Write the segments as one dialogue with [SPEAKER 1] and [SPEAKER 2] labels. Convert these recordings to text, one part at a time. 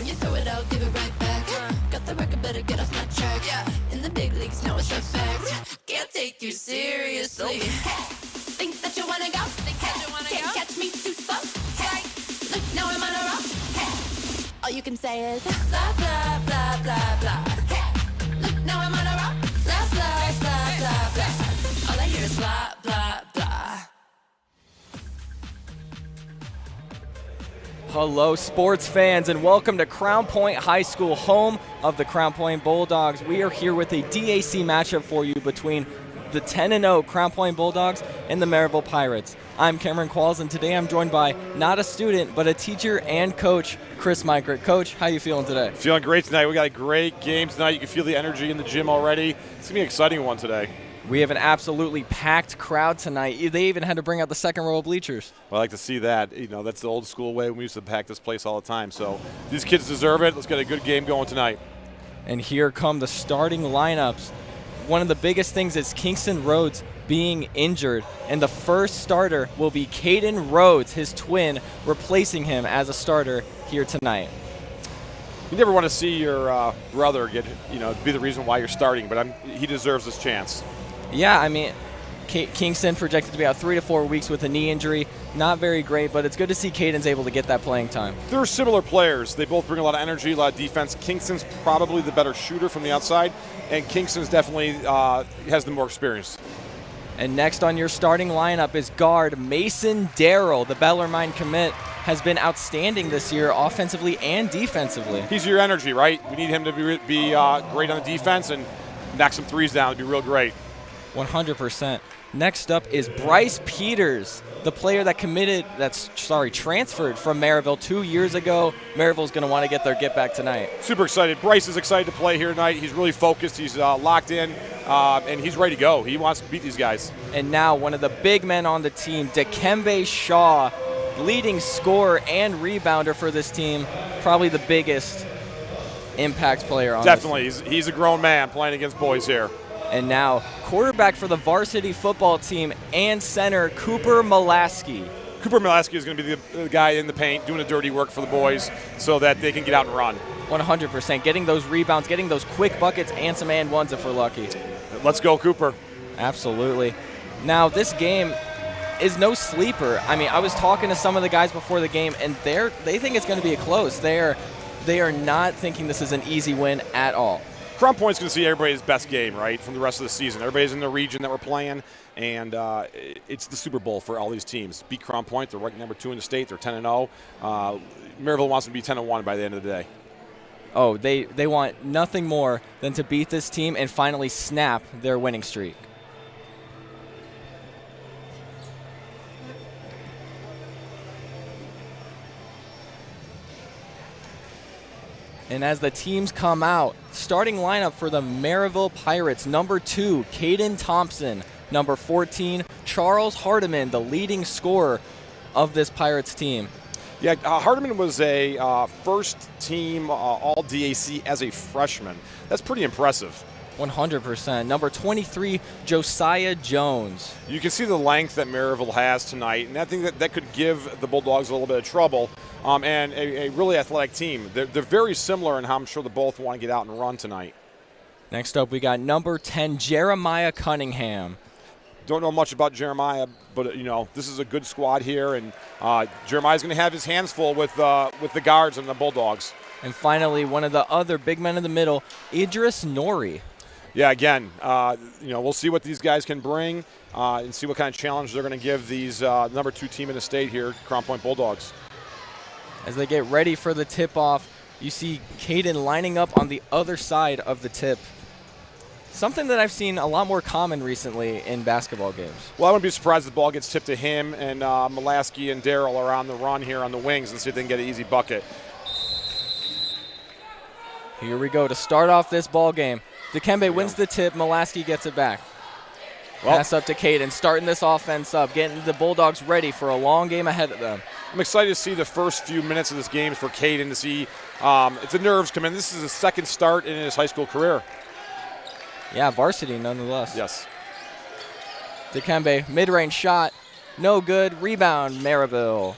[SPEAKER 1] you throw it out, give it right back. Got the record, better get off my track. In the big leagues, now it's a fact. Can't take you seriously. Think that you wanna go? Can't catch me too slow. Look, now I'm on a roll. All you can say is blah, blah, blah, blah, blah. Look, now I'm on a roll. Blah, blah, blah, blah, blah. All I hear is blah, blah, blah.
[SPEAKER 2] Hello, sports fans, and welcome to Crown Point High School, home of the Crown Point Bulldogs. We are here with a DAC matchup for you between the 10-0 Crown Point Bulldogs and the Merrillville Pirates. I'm Cameron Qualls, and today I'm joined by not a student, but a teacher and coach, Chris Mikrut. Coach, how you feeling today?
[SPEAKER 3] Feeling great tonight. We got a great game tonight. You can feel the energy in the gym already. It's going to be an exciting one today.
[SPEAKER 2] We have an absolutely packed crowd tonight. They even had to bring out the second row of bleachers.
[SPEAKER 3] Well, I like to see that. You know, that's the old school way. We used to pack this place all the time. So these kids deserve it. Let's get a good game going tonight.
[SPEAKER 2] And here come the starting lineups. One of the biggest things is Kingston Rhodes being injured, and the first starter will be Caden Rhodes, his twin, replacing him as a starter here tonight.
[SPEAKER 3] You never want to see your brother get, be the reason why you're starting, but he deserves this chance.
[SPEAKER 2] Yeah, I mean, Kingston projected to be out 3 to 4 weeks with a knee injury. Not very great, but it's good to see Caden's able to get that playing time.
[SPEAKER 3] They're similar players. They both bring a lot of energy, a lot of defense. Kingston's probably the better shooter from the outside, and Kingston's definitely has the more experience.
[SPEAKER 2] And next on your starting lineup is guard Mason Darrell. The Bellarmine commit has been outstanding this year offensively and defensively.
[SPEAKER 3] He's your energy, right? We need him to be great on the defense and knock some threes down. It'd be real great.
[SPEAKER 2] 100%. Next up is Bryce Peters, the player that transferred from Merrillville 2 years ago. Merrillville's going to want to get their get back tonight.
[SPEAKER 3] Super excited. Bryce is excited to play here tonight. He's really focused. He's locked in, and he's ready to go. He wants to beat these guys.
[SPEAKER 2] And now one of the big men on the team, Dikembe Shaw, leading scorer and rebounder for this team, probably the biggest impact player on
[SPEAKER 3] Definitely.
[SPEAKER 2] this team.
[SPEAKER 3] He's a grown man playing against boys here.
[SPEAKER 2] And now, quarterback for the varsity football team and center, Cooper Molaski.
[SPEAKER 3] Cooper Molaski is going to be the guy in the paint doing the dirty work for the boys so that they can get out and run.
[SPEAKER 2] 100%. Getting those rebounds, getting those quick buckets, and some and ones if we're lucky.
[SPEAKER 3] Let's go, Cooper.
[SPEAKER 2] Absolutely. Now, this game is no sleeper. I mean, I was talking to some of the guys before the game, and they think it's going to be a close. They are not thinking this is an easy win at all.
[SPEAKER 3] Crown Point's going to see everybody's best game, right, from the rest of the season. Everybody's in the region that we're playing, and it's the Super Bowl for all these teams. Beat Crown Point. They're ranked number 2 in the state. They're 10-0. Merrillville wants to be 10-1 by the end of the day.
[SPEAKER 2] Oh, they want nothing more than to beat this team and finally snap their winning streak. And as the teams come out, starting lineup for the Merrillville Pirates, number 2, Caden Thompson. Number 14, Charles Hardiman, the leading scorer of this Pirates team.
[SPEAKER 3] Yeah, Hardiman was a first-team All-DAC as a freshman. That's pretty impressive.
[SPEAKER 2] 100%. Number 23, Josiah Jones.
[SPEAKER 3] You can see the length that Merrillville has tonight, and I think that could give the Bulldogs a little bit of trouble. And a really athletic team. They're very similar in how I'm sure they both want to get out and run tonight.
[SPEAKER 2] Next up, we got number 10, Jeremiah Cunningham.
[SPEAKER 3] Don't know much about Jeremiah, but this is a good squad here, and Jeremiah's going to have his hands full with the guards and the Bulldogs.
[SPEAKER 2] And finally, one of the other big men in the middle, Idris Nori.
[SPEAKER 3] Yeah, again, we'll see what these guys can bring and see what kind of challenge they're going to give these number 2 team in the state here, Crown Point Bulldogs.
[SPEAKER 2] As they get ready for the tip-off, you see Caden lining up on the other side of the tip. Something that I've seen a lot more common recently in basketball games.
[SPEAKER 3] Well, I wouldn't be surprised if the ball gets tipped to him, and Molaski and Darrell are on the run here on the wings and see if they can get an easy bucket.
[SPEAKER 2] Here we go to start off this ball game. Dikembe wins the tip. Molaski gets it back. Pass up to Caden, starting this offense up, getting the Bulldogs ready for a long game ahead of them.
[SPEAKER 3] I'm excited to see the first few minutes of this game for Caden, to see if the nerves come in. This is his second start in his high school career.
[SPEAKER 2] Yeah, varsity nonetheless.
[SPEAKER 3] Yes.
[SPEAKER 2] Dikembe, mid-range shot, no good. Rebound, Merrillville.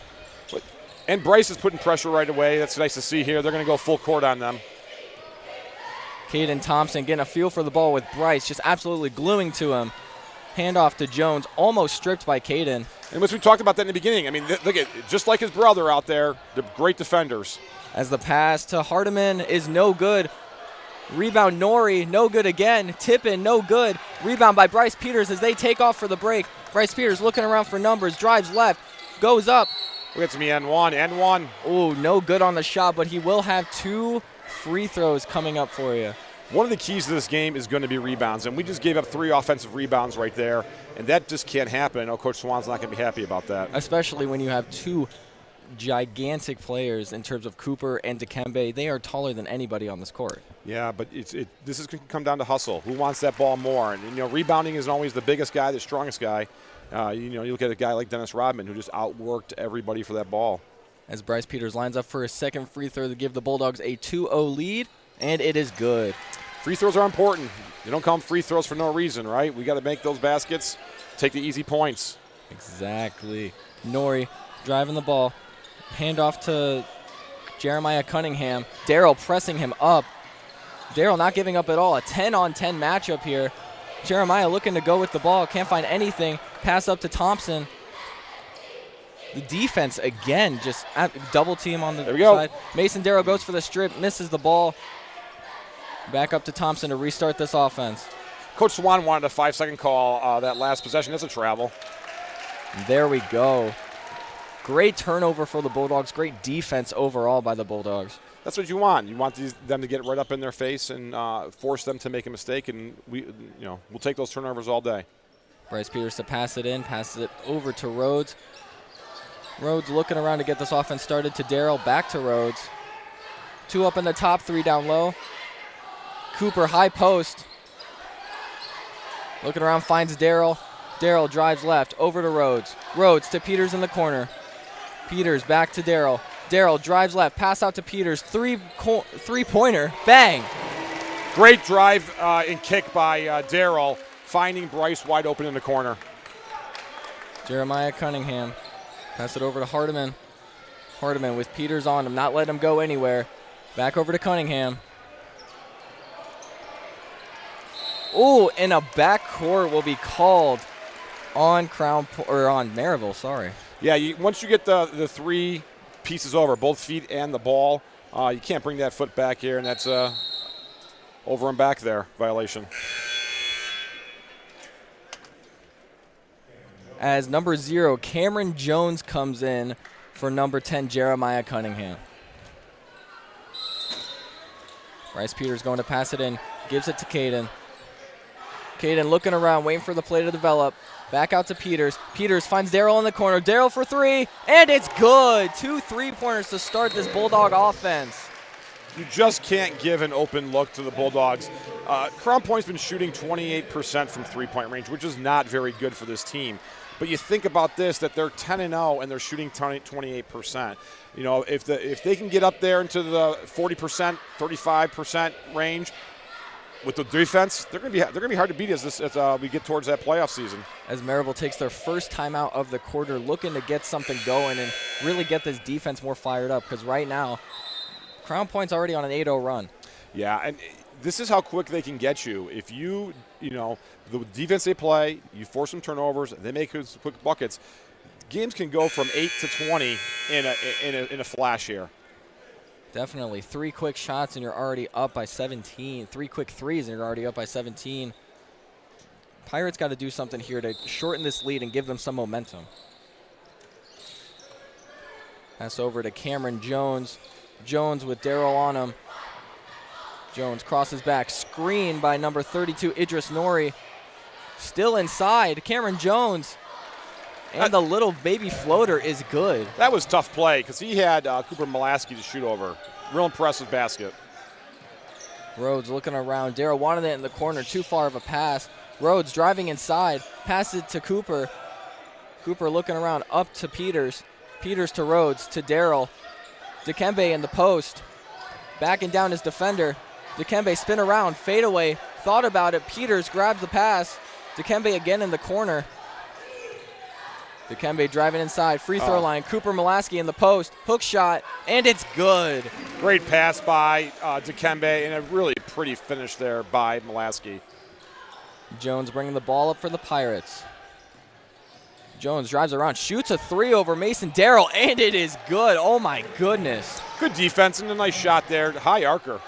[SPEAKER 3] And Bryce is putting pressure right away. That's nice to see here. They're going to go full court on them.
[SPEAKER 2] Caden Thompson getting a feel for the ball with Bryce, just absolutely gluing to him. Handoff to Jones, almost stripped by Caden.
[SPEAKER 3] And as we talked about that in the beginning, I mean, look at just like his brother out there, they're great defenders.
[SPEAKER 2] As the pass to Hardiman is no good. Rebound Nori, no good again. Tippin, no good. Rebound by Bryce Peters as they take off for the break. Bryce Peters looking around for numbers, drives left, goes up.
[SPEAKER 3] We got some N1.
[SPEAKER 2] Oh, no good on the shot, but he will have 2 free throws coming up for you.
[SPEAKER 3] One of the keys to this game is going to be rebounds, and we just gave up 3 offensive rebounds right there, and that just can't happen. I know Coach Swan's not going to be happy about that.
[SPEAKER 2] Especially when you have 2 gigantic players in terms of Cooper and Dikembe. They are taller than anybody on this court.
[SPEAKER 3] Yeah, but this is going to come down to hustle. Who wants that ball more? And, rebounding isn't always the biggest guy, the strongest guy. You look at a guy like Dennis Rodman who just outworked everybody for that ball.
[SPEAKER 2] As Bryce Peters lines up for his second free throw to give the Bulldogs a 2-0 lead, and it is good.
[SPEAKER 3] Free throws are important. They don't call them free throws for no reason, right? We got to make those baskets, take the easy points.
[SPEAKER 2] Exactly. Nori driving the ball. Handoff to Jeremiah Cunningham. Darrell pressing him up. Darrell not giving up at all. A 10-on-10 matchup here. Jeremiah looking to go with the ball. Can't find anything. Pass up to Thompson. The defense, again, just double team on the side. Mason Darrell goes for the strip, misses the ball. Back up to Thompson to restart this offense.
[SPEAKER 3] Coach Swan wanted a 5-second call that last possession. That's a travel.
[SPEAKER 2] There we go. Great turnover for the Bulldogs. Great defense overall by the Bulldogs.
[SPEAKER 3] That's what you want. You want them to get right up in their face and force them to make a mistake, and we'll take those turnovers all day.
[SPEAKER 2] Bryce Peters to pass it in, passes it over to Rhodes. Rhodes looking around to get this offense started to Darrell, back to Rhodes. 2 up in the top, 3 down low. Cooper, high post. Looking around, finds Darrell. Darrell drives left, over to Rhodes. Rhodes to Peters in the corner. Peters back to Darrell. Darrell drives left, pass out to Peters. Three-pointer, bang.
[SPEAKER 3] Great drive and kick by Darrell, finding Bryce wide open in the corner.
[SPEAKER 2] Jeremiah Cunningham. Pass it over to Hardiman. Hardiman with Peters on him, not letting him go anywhere. Back over to Cunningham. Ooh, and a backcourt will be called on Merrillville, sorry.
[SPEAKER 3] Yeah, once you get the 3 pieces over, both feet and the ball, you can't bring that foot back here, and that's over and back there violation.
[SPEAKER 2] As number 0, Cameron Jones comes in for number 10, Jeremiah Cunningham. Bryce Peters going to pass it in, gives it to Caden. Caden looking around, waiting for the play to develop. Back out to Peters. Peters finds Darrell in the corner. Darrell for 3, and it's good. 2 3-pointers to start this Bulldog offense.
[SPEAKER 3] You just can't give an open look to the Bulldogs. Crown Point's been shooting 28% from 3-point range, which is not very good for this team. But you think about this, that they're 10-0 and they're shooting 28%. If they can get up there into the 40%, 35% range, with the defense, they're going to be hard to beat as we get towards that playoff season.
[SPEAKER 2] As Merrillville takes their first timeout of the quarter, looking to get something going and really get this defense more fired up, because right now, Crown Point's already on an 8-0 run.
[SPEAKER 3] Yeah, and this is how quick they can get you. If the defense they play, you force some turnovers, they make quick buckets. Games can go from 8 to 20 in a flash here.
[SPEAKER 2] Definitely. 3 quick shots and you're already up by 17. 3 quick threes and you're already up by 17. Pirates got to do something here to shorten this lead and give them some momentum. Pass over to Cameron Jones. Jones with Darrell on him. Jones crosses back. Screen by number 32, Idris Nori. Still inside. Cameron Jones. And the little baby floater is good.
[SPEAKER 3] That was tough play because he had Cooper Mulaski to shoot over. Real impressive basket.
[SPEAKER 2] Rhodes looking around. Darrell wanted it in the corner. Too far of a pass. Rhodes driving inside. Pass it to Cooper. Cooper looking around. Up to Peters. Peters to Rhodes. To Darrell. Dikembe in the post. Backing down his defender. Dikembe spin around. Fade away. Thought about it. Peters grabs the pass. Dikembe again in the corner. Dikembe driving inside, free throw
[SPEAKER 3] Oh.
[SPEAKER 2] line. Cooper Mulaski in the post, hook shot, and it's good.
[SPEAKER 3] Great pass by Dikembe, and a really pretty finish there by Mulaski.
[SPEAKER 2] Jones bringing the ball up for the Pirates. Jones drives around, shoots a three over Mason Darrell, and it is good. Oh, my goodness.
[SPEAKER 3] Good defense and a nice shot there. High arcer.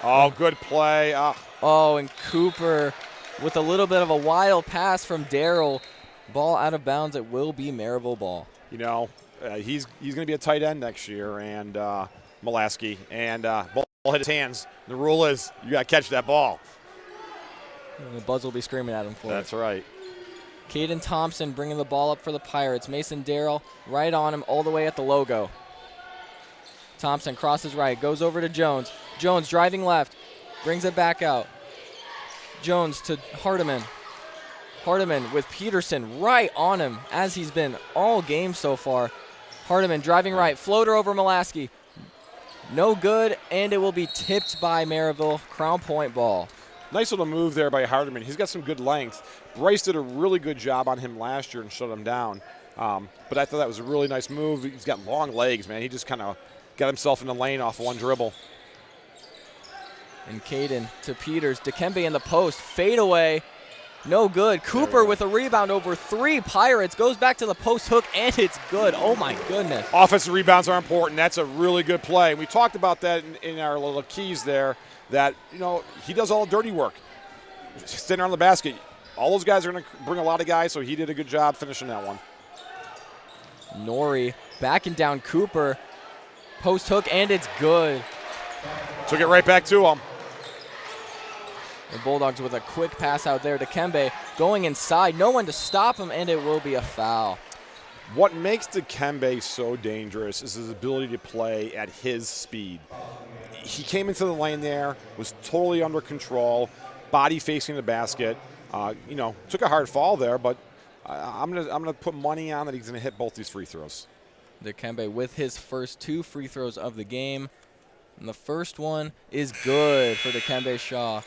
[SPEAKER 3] Oh, good play.
[SPEAKER 2] Oh, and Cooper with a little bit of a wild pass from Darrell. Ball out of bounds. It will be Merrillville ball.
[SPEAKER 3] You know, he's going to be a tight end next year, and Mulaski. And ball hit his hands. The rule is you got to catch that ball.
[SPEAKER 2] And the Buzz will be screaming at him for
[SPEAKER 3] That's
[SPEAKER 2] it.
[SPEAKER 3] right.
[SPEAKER 2] Caden Thompson bringing the ball up for the Pirates. Mason Darrell right on him all the way at the logo. Thompson crosses right, goes over to Jones. Jones driving left, brings it back out. Jones to Hardiman. Hardiman with Peterson right on him, as he's been all game so far. Hardiman driving right, floater over Mulaski. No good, and it will be tipped by Merrillville. Crown Point ball.
[SPEAKER 3] Nice little move there by Hardiman. He's got some good length. Bryce did a really good job on him last year and shut him down. But I thought that was a really nice move. He's got long legs, man. He just kind of got himself in the lane off one dribble.
[SPEAKER 2] And Caden to Peters. Dikembe in the post. Fade away. No good. Cooper with a rebound over three Pirates. Goes back to the post hook, and it's good. Oh, my goodness.
[SPEAKER 3] Offensive rebounds are important. That's a really good play. We talked about that in our little keys there, that, you know, he does all the dirty work. Standing on the basket. All those guys are going to bring a lot of guys, so he did a good job finishing that one.
[SPEAKER 2] Nori backing down Cooper. Post hook, and it's good.
[SPEAKER 3] Took it right back to him.
[SPEAKER 2] The Bulldogs with a quick pass out there to Dikembe, going inside. No one to stop him, and it will be a foul.
[SPEAKER 3] What makes Dikembe so dangerous is his ability to play at his speed. He came into the lane there, was totally under control, body facing the basket. You know, took a hard fall there, but I'm gonna put money on that he's gonna hit both these free throws.
[SPEAKER 2] Dikembe with his first two free throws of the game. And the first one is good for Dikembe Shaw.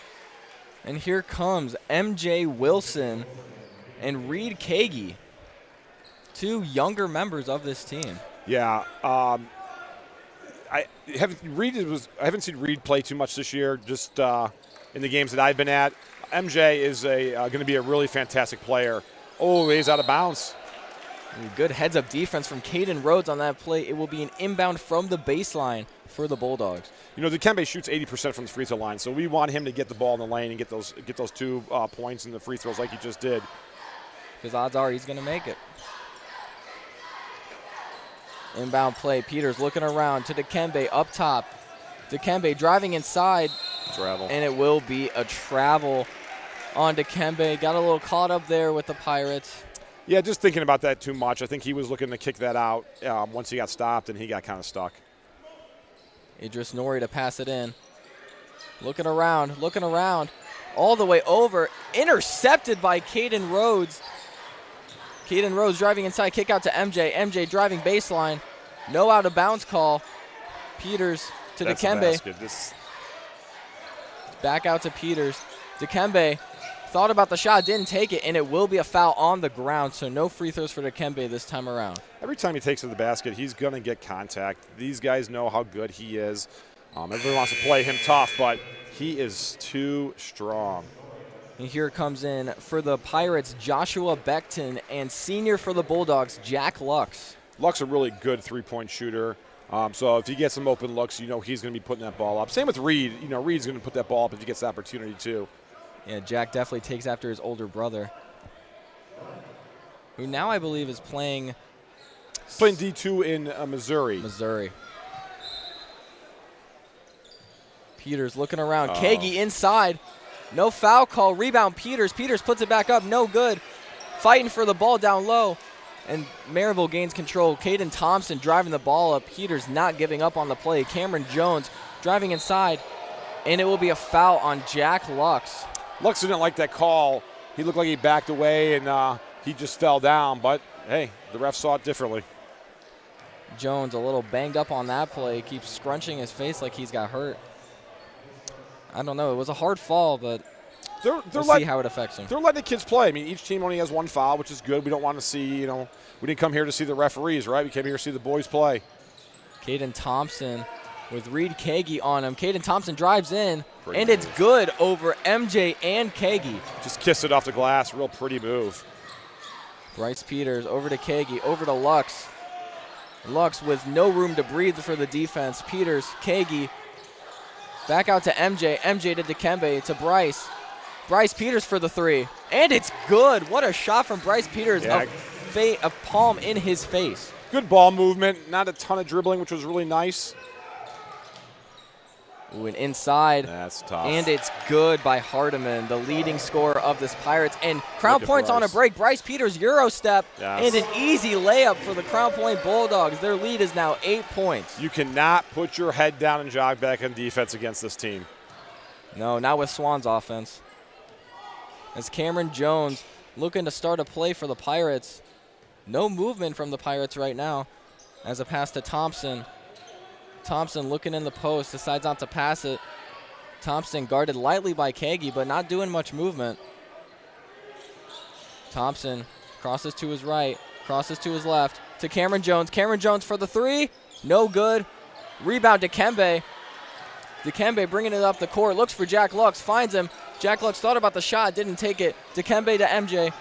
[SPEAKER 2] And here comes MJ Wilson and Reed Kagi, two younger members of this team.
[SPEAKER 3] Yeah, I haven't seen Reed play too much this year, just in the games that I've been at. MJ is going to be a really fantastic player. Oh, he's out of bounds.
[SPEAKER 2] And good heads-up defense from Caden Rhodes on that play. It will be an inbound from the baseline for the Bulldogs.
[SPEAKER 3] You know, Dikembe shoots 80% from the free throw line, so we want him to get the ball in the lane and get those 2 points in the free throws like he just did.
[SPEAKER 2] Because odds are he's going to make it. Inbound play. Peters looking around to Dikembe up top. Dikembe driving inside.
[SPEAKER 3] Travel.
[SPEAKER 2] And it will be a travel on Dikembe. Got a little caught up there with the Pirates.
[SPEAKER 3] Yeah, just thinking about that too much. I think he was looking to kick that out once he got stopped, and he got kind of stuck.
[SPEAKER 2] Idris Nori to pass it in. Looking around, all the way over. Intercepted by Caden Rhodes. Caden Rhodes driving inside, kick out to MJ. MJ driving baseline. No out of bounds call. Peters to
[SPEAKER 3] That's a
[SPEAKER 2] Dikembe.
[SPEAKER 3] basket.
[SPEAKER 2] Back out to Peters. Dikembe thought about the shot, didn't take it, and it will be a foul on the ground, so no free throws for Dikembe this time around.
[SPEAKER 3] Every time he takes to the basket, he's going to get contact. These guys know how good he is. Everybody wants to play him tough, but he is too strong.
[SPEAKER 2] And here comes in for the Pirates, Joshua Beckton, and senior for the Bulldogs, Jack Lux.
[SPEAKER 3] Luck's a really good three-point shooter. So if he gets some open looks, you know he's going to be putting that ball up. Same with Reed. You know, Reed's going to put that ball up if he gets the opportunity too.
[SPEAKER 2] Yeah, Jack definitely takes after his older brother, who now I believe is playing
[SPEAKER 3] D2 in Missouri.
[SPEAKER 2] Peters looking around. Kagi inside. No foul call. Rebound Peters. Peters puts it back up. No good. Fighting for the ball down low. And Merrillville gains control. Caden Thompson driving the ball up. Peters not giving up on the play. Cameron Jones driving inside. And it will be a foul on Jack Lux.
[SPEAKER 3] Lux didn't like that call. He looked like he backed away and he just fell down. But, hey, the ref saw it differently.
[SPEAKER 2] Jones a little banged up on that play. Keeps scrunching his face like he's got hurt. I don't know. It was a hard fall, but we'll see how it affects them.
[SPEAKER 3] They're letting the kids play. I mean, each team only has one foul, which is good. We don't want to see, we didn't come here to see the referees, right? We came here to see the boys play.
[SPEAKER 2] Caden Thompson with Reed Kagi on him. Caden Thompson drives in, and it's good over MJ and Kagi.
[SPEAKER 3] Just kissed it off the glass. Real pretty move.
[SPEAKER 2] Bryce Peters over to Kagi, over to Lux. Lux with no room to breathe for the defense. Peters, Kagi, back out to MJ. MJ to Dikembe, to Bryce. Bryce Peters for the three, and it's good. What a shot from Bryce Peters.
[SPEAKER 3] Yeah.
[SPEAKER 2] A palm in his face.
[SPEAKER 3] Good ball movement, not a ton of dribbling, which was really nice.
[SPEAKER 2] Ooh, and inside.
[SPEAKER 3] That's tough.
[SPEAKER 2] And it's good by Hardiman, the leading scorer of this Pirates. And Crown Point's on a break. Bryce Peters, Euro step, and an easy layup for the Crown Point Bulldogs. Their lead is now 8 points.
[SPEAKER 3] You cannot put your head down and jog back on defense against this team.
[SPEAKER 2] No, not with Swan's offense. As Cameron Jones looking to start a play for the Pirates. No movement from the Pirates right now. As a pass to Thompson. Thompson looking in the post, decides not to pass it. Thompson guarded lightly by Kagi, but not doing much movement. Thompson crosses to his right, crosses to his left, to Cameron Jones. Cameron Jones for the three, no good. Rebound to Dikembe. Dikembe bringing it up the court, looks for Jack Lux, finds him. Jack Lux thought about the shot, didn't take it. Dikembe to MJ.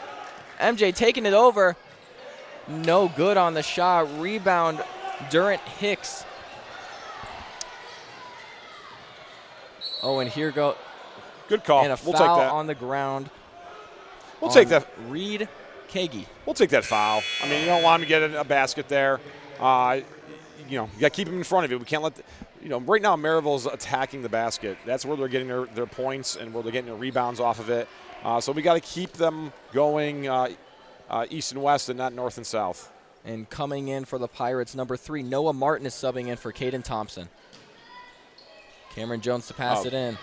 [SPEAKER 2] MJ taking it over. No good on the shot. Rebound, Durant Hicks. Oh, and here go.
[SPEAKER 3] Good call.
[SPEAKER 2] And a
[SPEAKER 3] we'll
[SPEAKER 2] foul
[SPEAKER 3] take that.
[SPEAKER 2] on the ground.
[SPEAKER 3] We'll take that.
[SPEAKER 2] Reed Kagi.
[SPEAKER 3] We'll take that foul. I mean, you don't want him to get a basket there. You got to keep him in front of you. We can't let right now Merrillville's attacking the basket. That's where they're getting their points and where they're getting their rebounds off of it. So we got to keep them going east and west and not north and south.
[SPEAKER 2] And coming in for the Pirates, number 3, Noah Martin is subbing in for Caden Thompson. Cameron Jones to pass it in.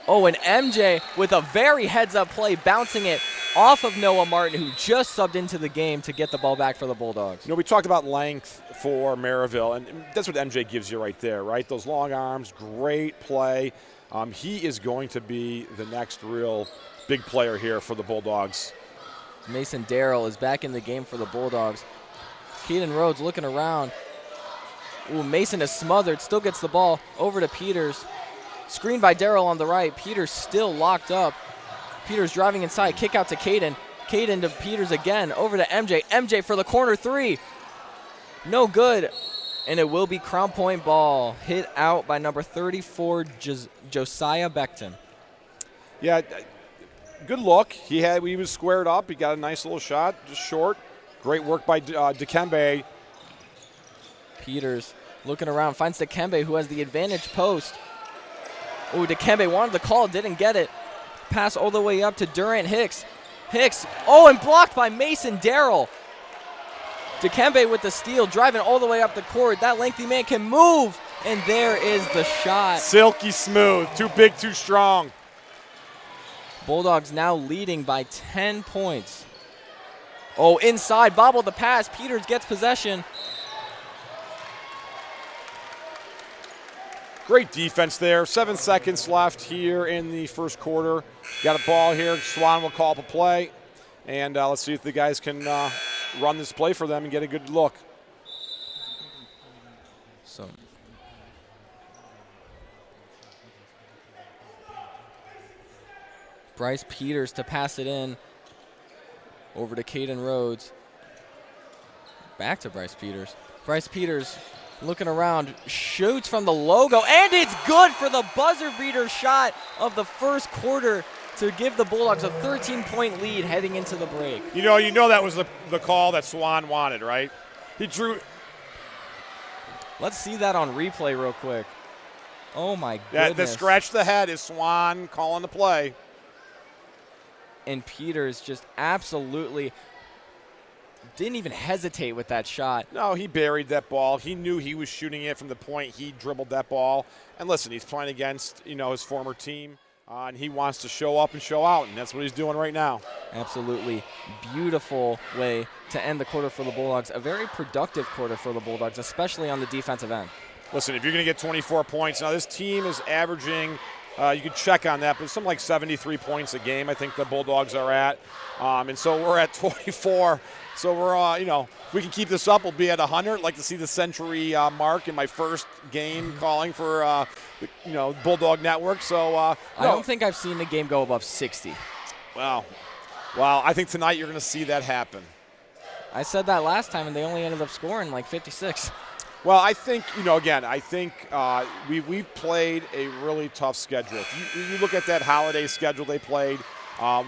[SPEAKER 2] Oh, and MJ with a very heads-up play, bouncing it off of Noah Martin, who just subbed into the game to get the ball back for the Bulldogs.
[SPEAKER 3] We talked about length for Merrillville, and that's what MJ gives you right there, right? Those long arms, great play. He is going to be the next real big player here for the Bulldogs.
[SPEAKER 2] Mason Darrell is back in the game for the Bulldogs. Keaton Rhodes looking around. Ooh, Mason is smothered, still gets the ball over to Peters. Screen by Darrell on the right. Peters still locked up. Peters driving inside, kick out to Caden. Caden to Peters again, over to MJ. MJ for the corner three. No good, and it will be Crown Point ball. Hit out by number 34, Josiah Beckton.
[SPEAKER 3] Yeah, good look. He was squared up. He got a nice little shot, just short. Great work by Dikembe.
[SPEAKER 2] Peters looking around, finds Dikembe, who has the advantage post. Oh, Dikembe wanted the call, didn't get it. Pass all the way up to Durant Hicks. Hicks, and blocked by Mason Darrell. Dikembe with the steal, driving all the way up the court. That lengthy man can move, and there is the shot.
[SPEAKER 3] Silky smooth, too big, too strong.
[SPEAKER 2] Bulldogs now leading by 10 points. Oh, inside, bobbled the pass. Peters gets possession.
[SPEAKER 3] Great defense there. 7 seconds left here in the first quarter. Got a ball here. Swan will call up a play. And let's see if the guys can run this play for them and get a good look.
[SPEAKER 2] So Bryce Peters to pass it in. Over to Caden Rhodes. Back to Bryce Peters. Bryce Peters looking around, shoots from the logo, and it's good for the buzzer beater shot of the first quarter to give the Bulldogs a 13-point lead heading into the break.
[SPEAKER 3] You know that was the call that Swan wanted, right? He drew.
[SPEAKER 2] Let's see that on replay real quick. Oh, my goodness.
[SPEAKER 3] Yeah, the scratch the head is Swan calling the play.
[SPEAKER 2] And Peters just absolutely didn't even hesitate with that shot.
[SPEAKER 3] No, he buried that ball. He knew he was shooting it from the point he dribbled that ball. And listen, he's playing against, his former team, and he wants to show up and show out, and that's what he's doing right now.
[SPEAKER 2] Absolutely beautiful way to end the quarter for the Bulldogs. A very productive quarter for the Bulldogs, especially on the defensive end.
[SPEAKER 3] Listen, if you're going to get 24 points, now this team is averaging You could check on that, but something like 73 points a game I think the Bulldogs are at. And so we're at 24. So we're, if we can keep this up, we'll be at 100. I'd like to see the century mark in my first game calling for, Bulldog Network. So I
[SPEAKER 2] don't think I've seen the game go above 60.
[SPEAKER 3] Wow. I think tonight you're going to see that happen.
[SPEAKER 2] I said that last time, and they only ended up scoring like 56.
[SPEAKER 3] Well, I think, we've played a really tough schedule. You look at that holiday schedule they played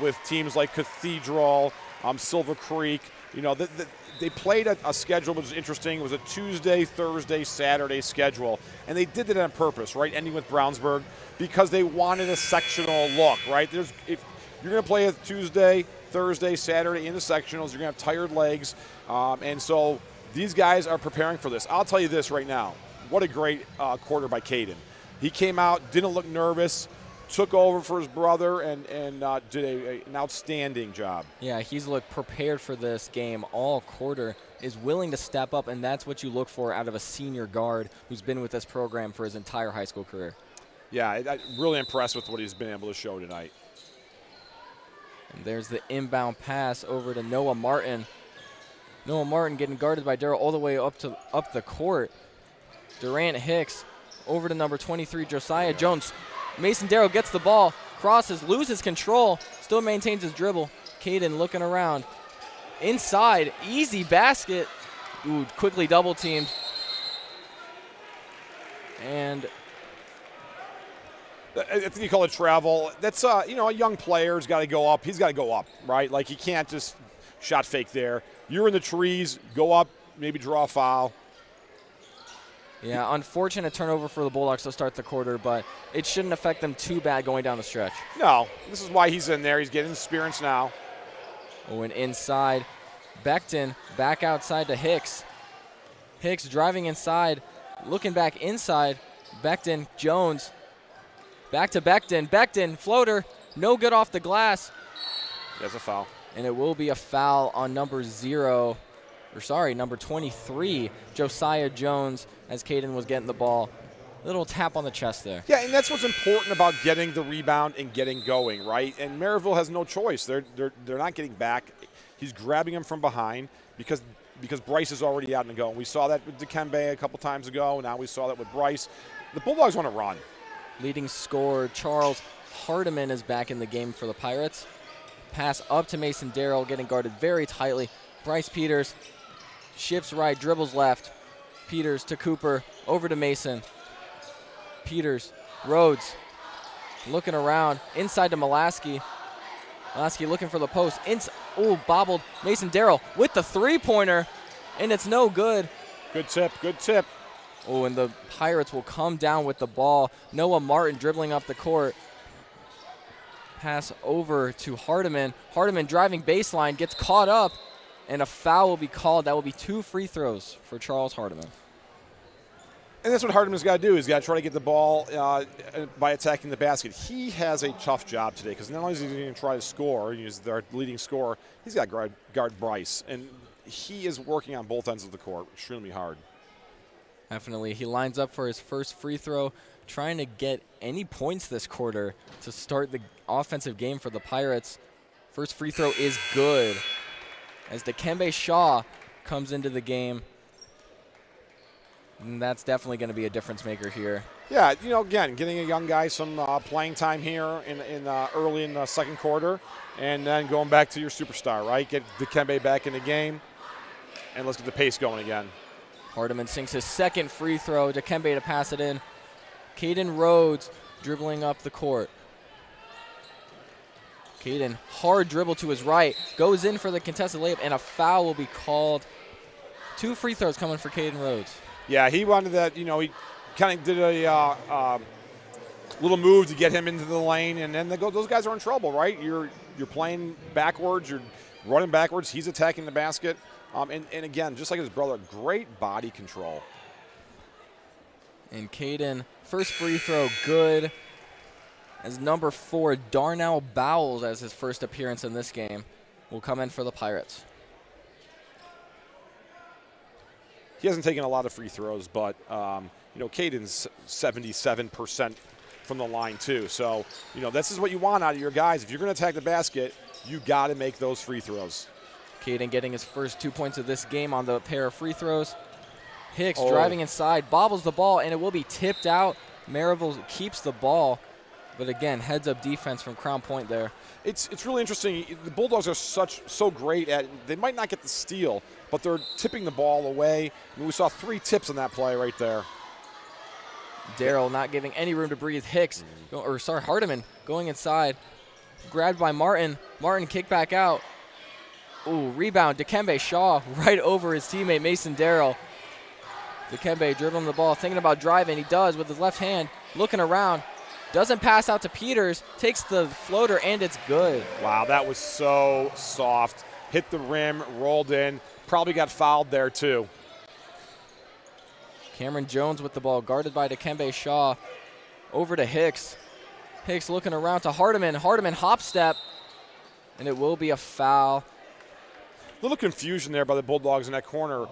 [SPEAKER 3] with teams like Cathedral, Silver Creek. They played a schedule that was interesting. It was a Tuesday, Thursday, Saturday schedule, and they did it on purpose, right, ending with Brownsburg, because they wanted a sectional look, right? If you're going to play a Tuesday, Thursday, Saturday in the sectionals, you're going to have tired legs, and so these guys are preparing for this. I'll tell you this right now. What a great quarter by Caden. He came out, didn't look nervous, took over for his brother, and did an outstanding job.
[SPEAKER 2] Yeah, he's looked prepared for this game all quarter, is willing to step up, and that's what you look for out of a senior guard who's been with this program for his entire high school career.
[SPEAKER 3] Yeah, I'm really impressed with what he's been able to show tonight.
[SPEAKER 2] And there's the inbound pass over to Noah Martin. Noah Martin getting guarded by Darrell all the way up the court. Durant Hicks over to number 23, Josiah Jones. Mason Darrow gets the ball, crosses, loses control, still maintains his dribble. Caden looking around. Inside, easy basket. Ooh, quickly double teamed. And
[SPEAKER 3] I think you call it travel. That's, a young player's got to go up. He's got to go up, right? Like, he can't just shot fake there. You're in the trees, go up, maybe draw a foul.
[SPEAKER 2] Yeah, unfortunate turnover for the Bulldogs to start the quarter, but it shouldn't affect them too bad going down the stretch.
[SPEAKER 3] No, this is why he's in there. He's getting experience now.
[SPEAKER 2] Oh, and inside, Becton back outside to Hicks. Hicks driving inside, looking back inside. Becton, Jones, back to Becton. Becton, floater, no good off the glass.
[SPEAKER 3] There's a foul.
[SPEAKER 2] And it will be a foul on number 23, Josiah Jones, as Caden was getting the ball. Little tap on the chest there.
[SPEAKER 3] Yeah, and that's what's important about getting the rebound and getting going, right? And Merrillville has no choice. They're not getting back. He's grabbing him from behind because Bryce is already out and go. And we saw that with Dikembe a couple times ago. Now we saw that with Bryce. The Bulldogs want to run.
[SPEAKER 2] Leading scorer Charles Hardiman is back in the game for the Pirates. Pass up to Mason Darrell, getting guarded very tightly. Bryce Peters shifts right, dribbles left. Peters to Cooper, over to Mason. Peters, Rhodes, looking around, inside to Molaski. Molaski looking for the post. Bobbled. Mason Darrell with the three-pointer, and it's no good.
[SPEAKER 3] Good tip.
[SPEAKER 2] Oh, and the Pirates will come down with the ball. Noah Martin dribbling up the court. Pass over to Hardiman. Hardiman driving baseline, gets caught up, and a foul will be called. That will be 2 free throws for Charles Hardiman.
[SPEAKER 3] And that's what Hardiman's got to do. He's got to try to get the ball by attacking the basket. He has a tough job today because not only is he going to try to score, he's their leading scorer, he's got to guard Bryce. And he is working on both ends of the court extremely hard.
[SPEAKER 2] Definitely. He lines up for his first free throw, trying to get any points this quarter to start the offensive game for the Pirates. First free throw is good as Dikembe Shaw comes into the game. And that's definitely going to be a difference maker here.
[SPEAKER 3] Yeah, again, getting a young guy some playing time here in early in the second quarter, and then going back to your superstar, right? Get Dikembe back in the game, and let's get the pace going again.
[SPEAKER 2] Hardiman sinks his second free throw. Dikembe to pass it in. Caden Rhodes dribbling up the court. Caden, hard dribble to his right, goes in for the contested layup, and a foul will be called. 2 free throws coming for Caden Rhodes.
[SPEAKER 3] Yeah, he wanted that, he kind of did a little move to get him into the lane, and then those guys are in trouble, right? You're playing backwards, you're running backwards, he's attacking the basket. And again, just like his brother, great body control.
[SPEAKER 2] And Caden, first free throw, good. As number 4, Darnell Bowles, as his first appearance in this game, will come in for the Pirates.
[SPEAKER 3] He hasn't taken a lot of free throws, but Caden's 77% from the line too. So, this is what you want out of your guys. If you're going to attack the basket, you got to make those free throws.
[SPEAKER 2] Caden getting his first 2 points of this game on the pair of free throws. Hicks driving inside, bobbles the ball, and it will be tipped out. Merrillville keeps the ball, but again, heads-up defense from Crown Point there.
[SPEAKER 3] It's really interesting. The Bulldogs are so great at, they might not get the steal, but they're tipping the ball away. I mean, we saw 3 tips on that play right there.
[SPEAKER 2] Darrell not giving any room to breathe. Hardiman going inside, grabbed by Martin. Martin kick back out. Ooh, rebound. Dikembe Shaw right over his teammate Mason Darrell. Dikembe dribbling the ball, thinking about driving. He does with his left hand, looking around. Doesn't pass out to Peters, takes the floater, and it's good.
[SPEAKER 3] Wow, that was so soft. Hit the rim, rolled in, probably got fouled there too.
[SPEAKER 2] Cameron Jones with the ball, guarded by Dikembe Shaw. Over to Hicks. Hicks looking around to Hardiman. Hardiman hop step, and it will be a foul.
[SPEAKER 3] Little confusion there by the Bulldogs in that corner.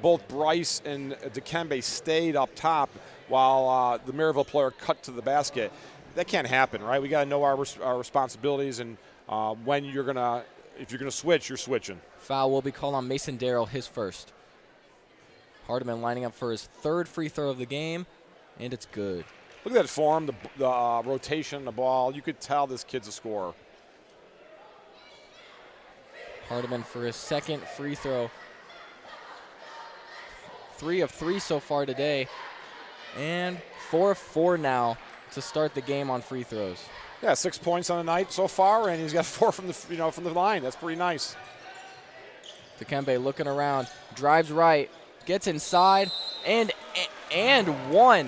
[SPEAKER 3] Both Bryce and Dikembe stayed up top while the Merrillville player cut to the basket. That can't happen, right? We got to know our responsibilities, and when if you're gonna switch, you're switching.
[SPEAKER 2] Foul will be called on Mason Darrell, his first. Hardiman lining up for his 3rd free throw of the game, and it's good.
[SPEAKER 3] Look at that form, the rotation, the ball. You could tell this kid's a scorer.
[SPEAKER 2] Hardiman for his 2nd free throw. 3 of 3 so far today, and 4 of 4 now to start the game on free throws.
[SPEAKER 3] Yeah, 6 points on the night so far, and he's got 4 from the line. That's pretty nice.
[SPEAKER 2] Dikembe looking around, drives right, gets inside, and one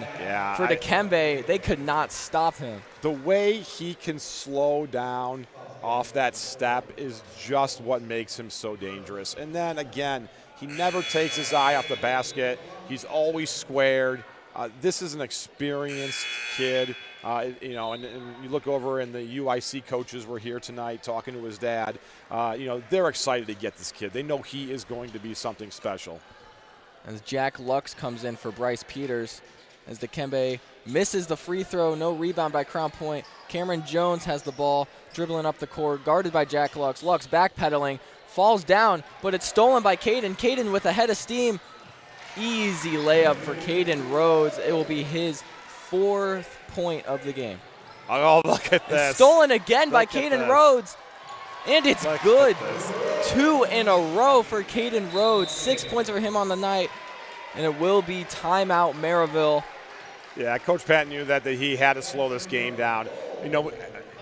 [SPEAKER 2] for Dikembe. They could not stop him.
[SPEAKER 3] The way he can slow down off that step is just what makes him so dangerous. And then again, he never takes his eye off the basket. He's always squared. This is an experienced kid. And you look over, and the UIC coaches were here tonight talking to his dad. They're excited to get this kid. They know he is going to be something special.
[SPEAKER 2] As Jack Lux comes in for Bryce Peters, as Dikembe misses the free throw, no rebound by Crown Point. Cameron Jones has the ball, dribbling up the court, guarded by Jack Lux. Lux backpedaling, falls down, but it's stolen by Caden. Caden with a head of steam. Easy layup for Caden Rhodes. It will be his 4th point of the game.
[SPEAKER 3] Oh, look at this.
[SPEAKER 2] It's stolen again by Caden Rhodes. And it's good. 2 in a row for Caden Rhodes. 6 points for him on the night. And it will be timeout Merrillville.
[SPEAKER 3] Yeah, Coach Pat knew that he had to slow this game down.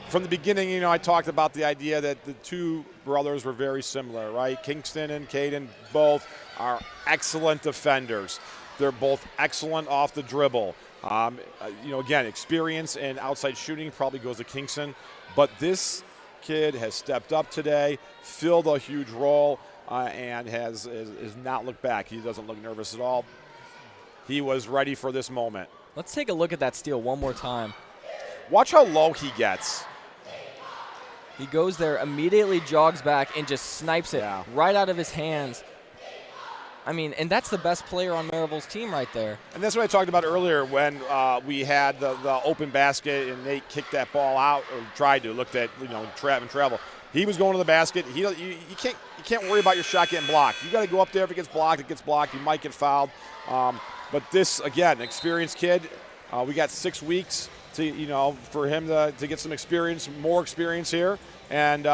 [SPEAKER 3] From the beginning, I talked about the idea that the 2 brothers were very similar, right? Kingston and Caden both are excellent defenders. They're both excellent off the dribble. Again, experience and outside shooting probably goes to Kingston. But this kid has stepped up today, filled a huge role, and has not looked back. He doesn't look nervous at all. He was ready for this moment.
[SPEAKER 2] Let's take a look at that steal one more time.
[SPEAKER 3] Watch how low he gets.
[SPEAKER 2] He goes there, immediately jogs back, and just snipes it right out of his hands. I mean, and that's the best player on Merrillville's team right there.
[SPEAKER 3] And that's what I talked about earlier when we had the open basket and Nate kicked that ball out, or tried to, looked at, travel. He was going to the basket. You can't worry about your shot getting blocked. You got to go up there. If it gets blocked, it gets blocked. You might get fouled. But this, again, experienced kid. We got 6 weeks for him to get some experience, more experience here, and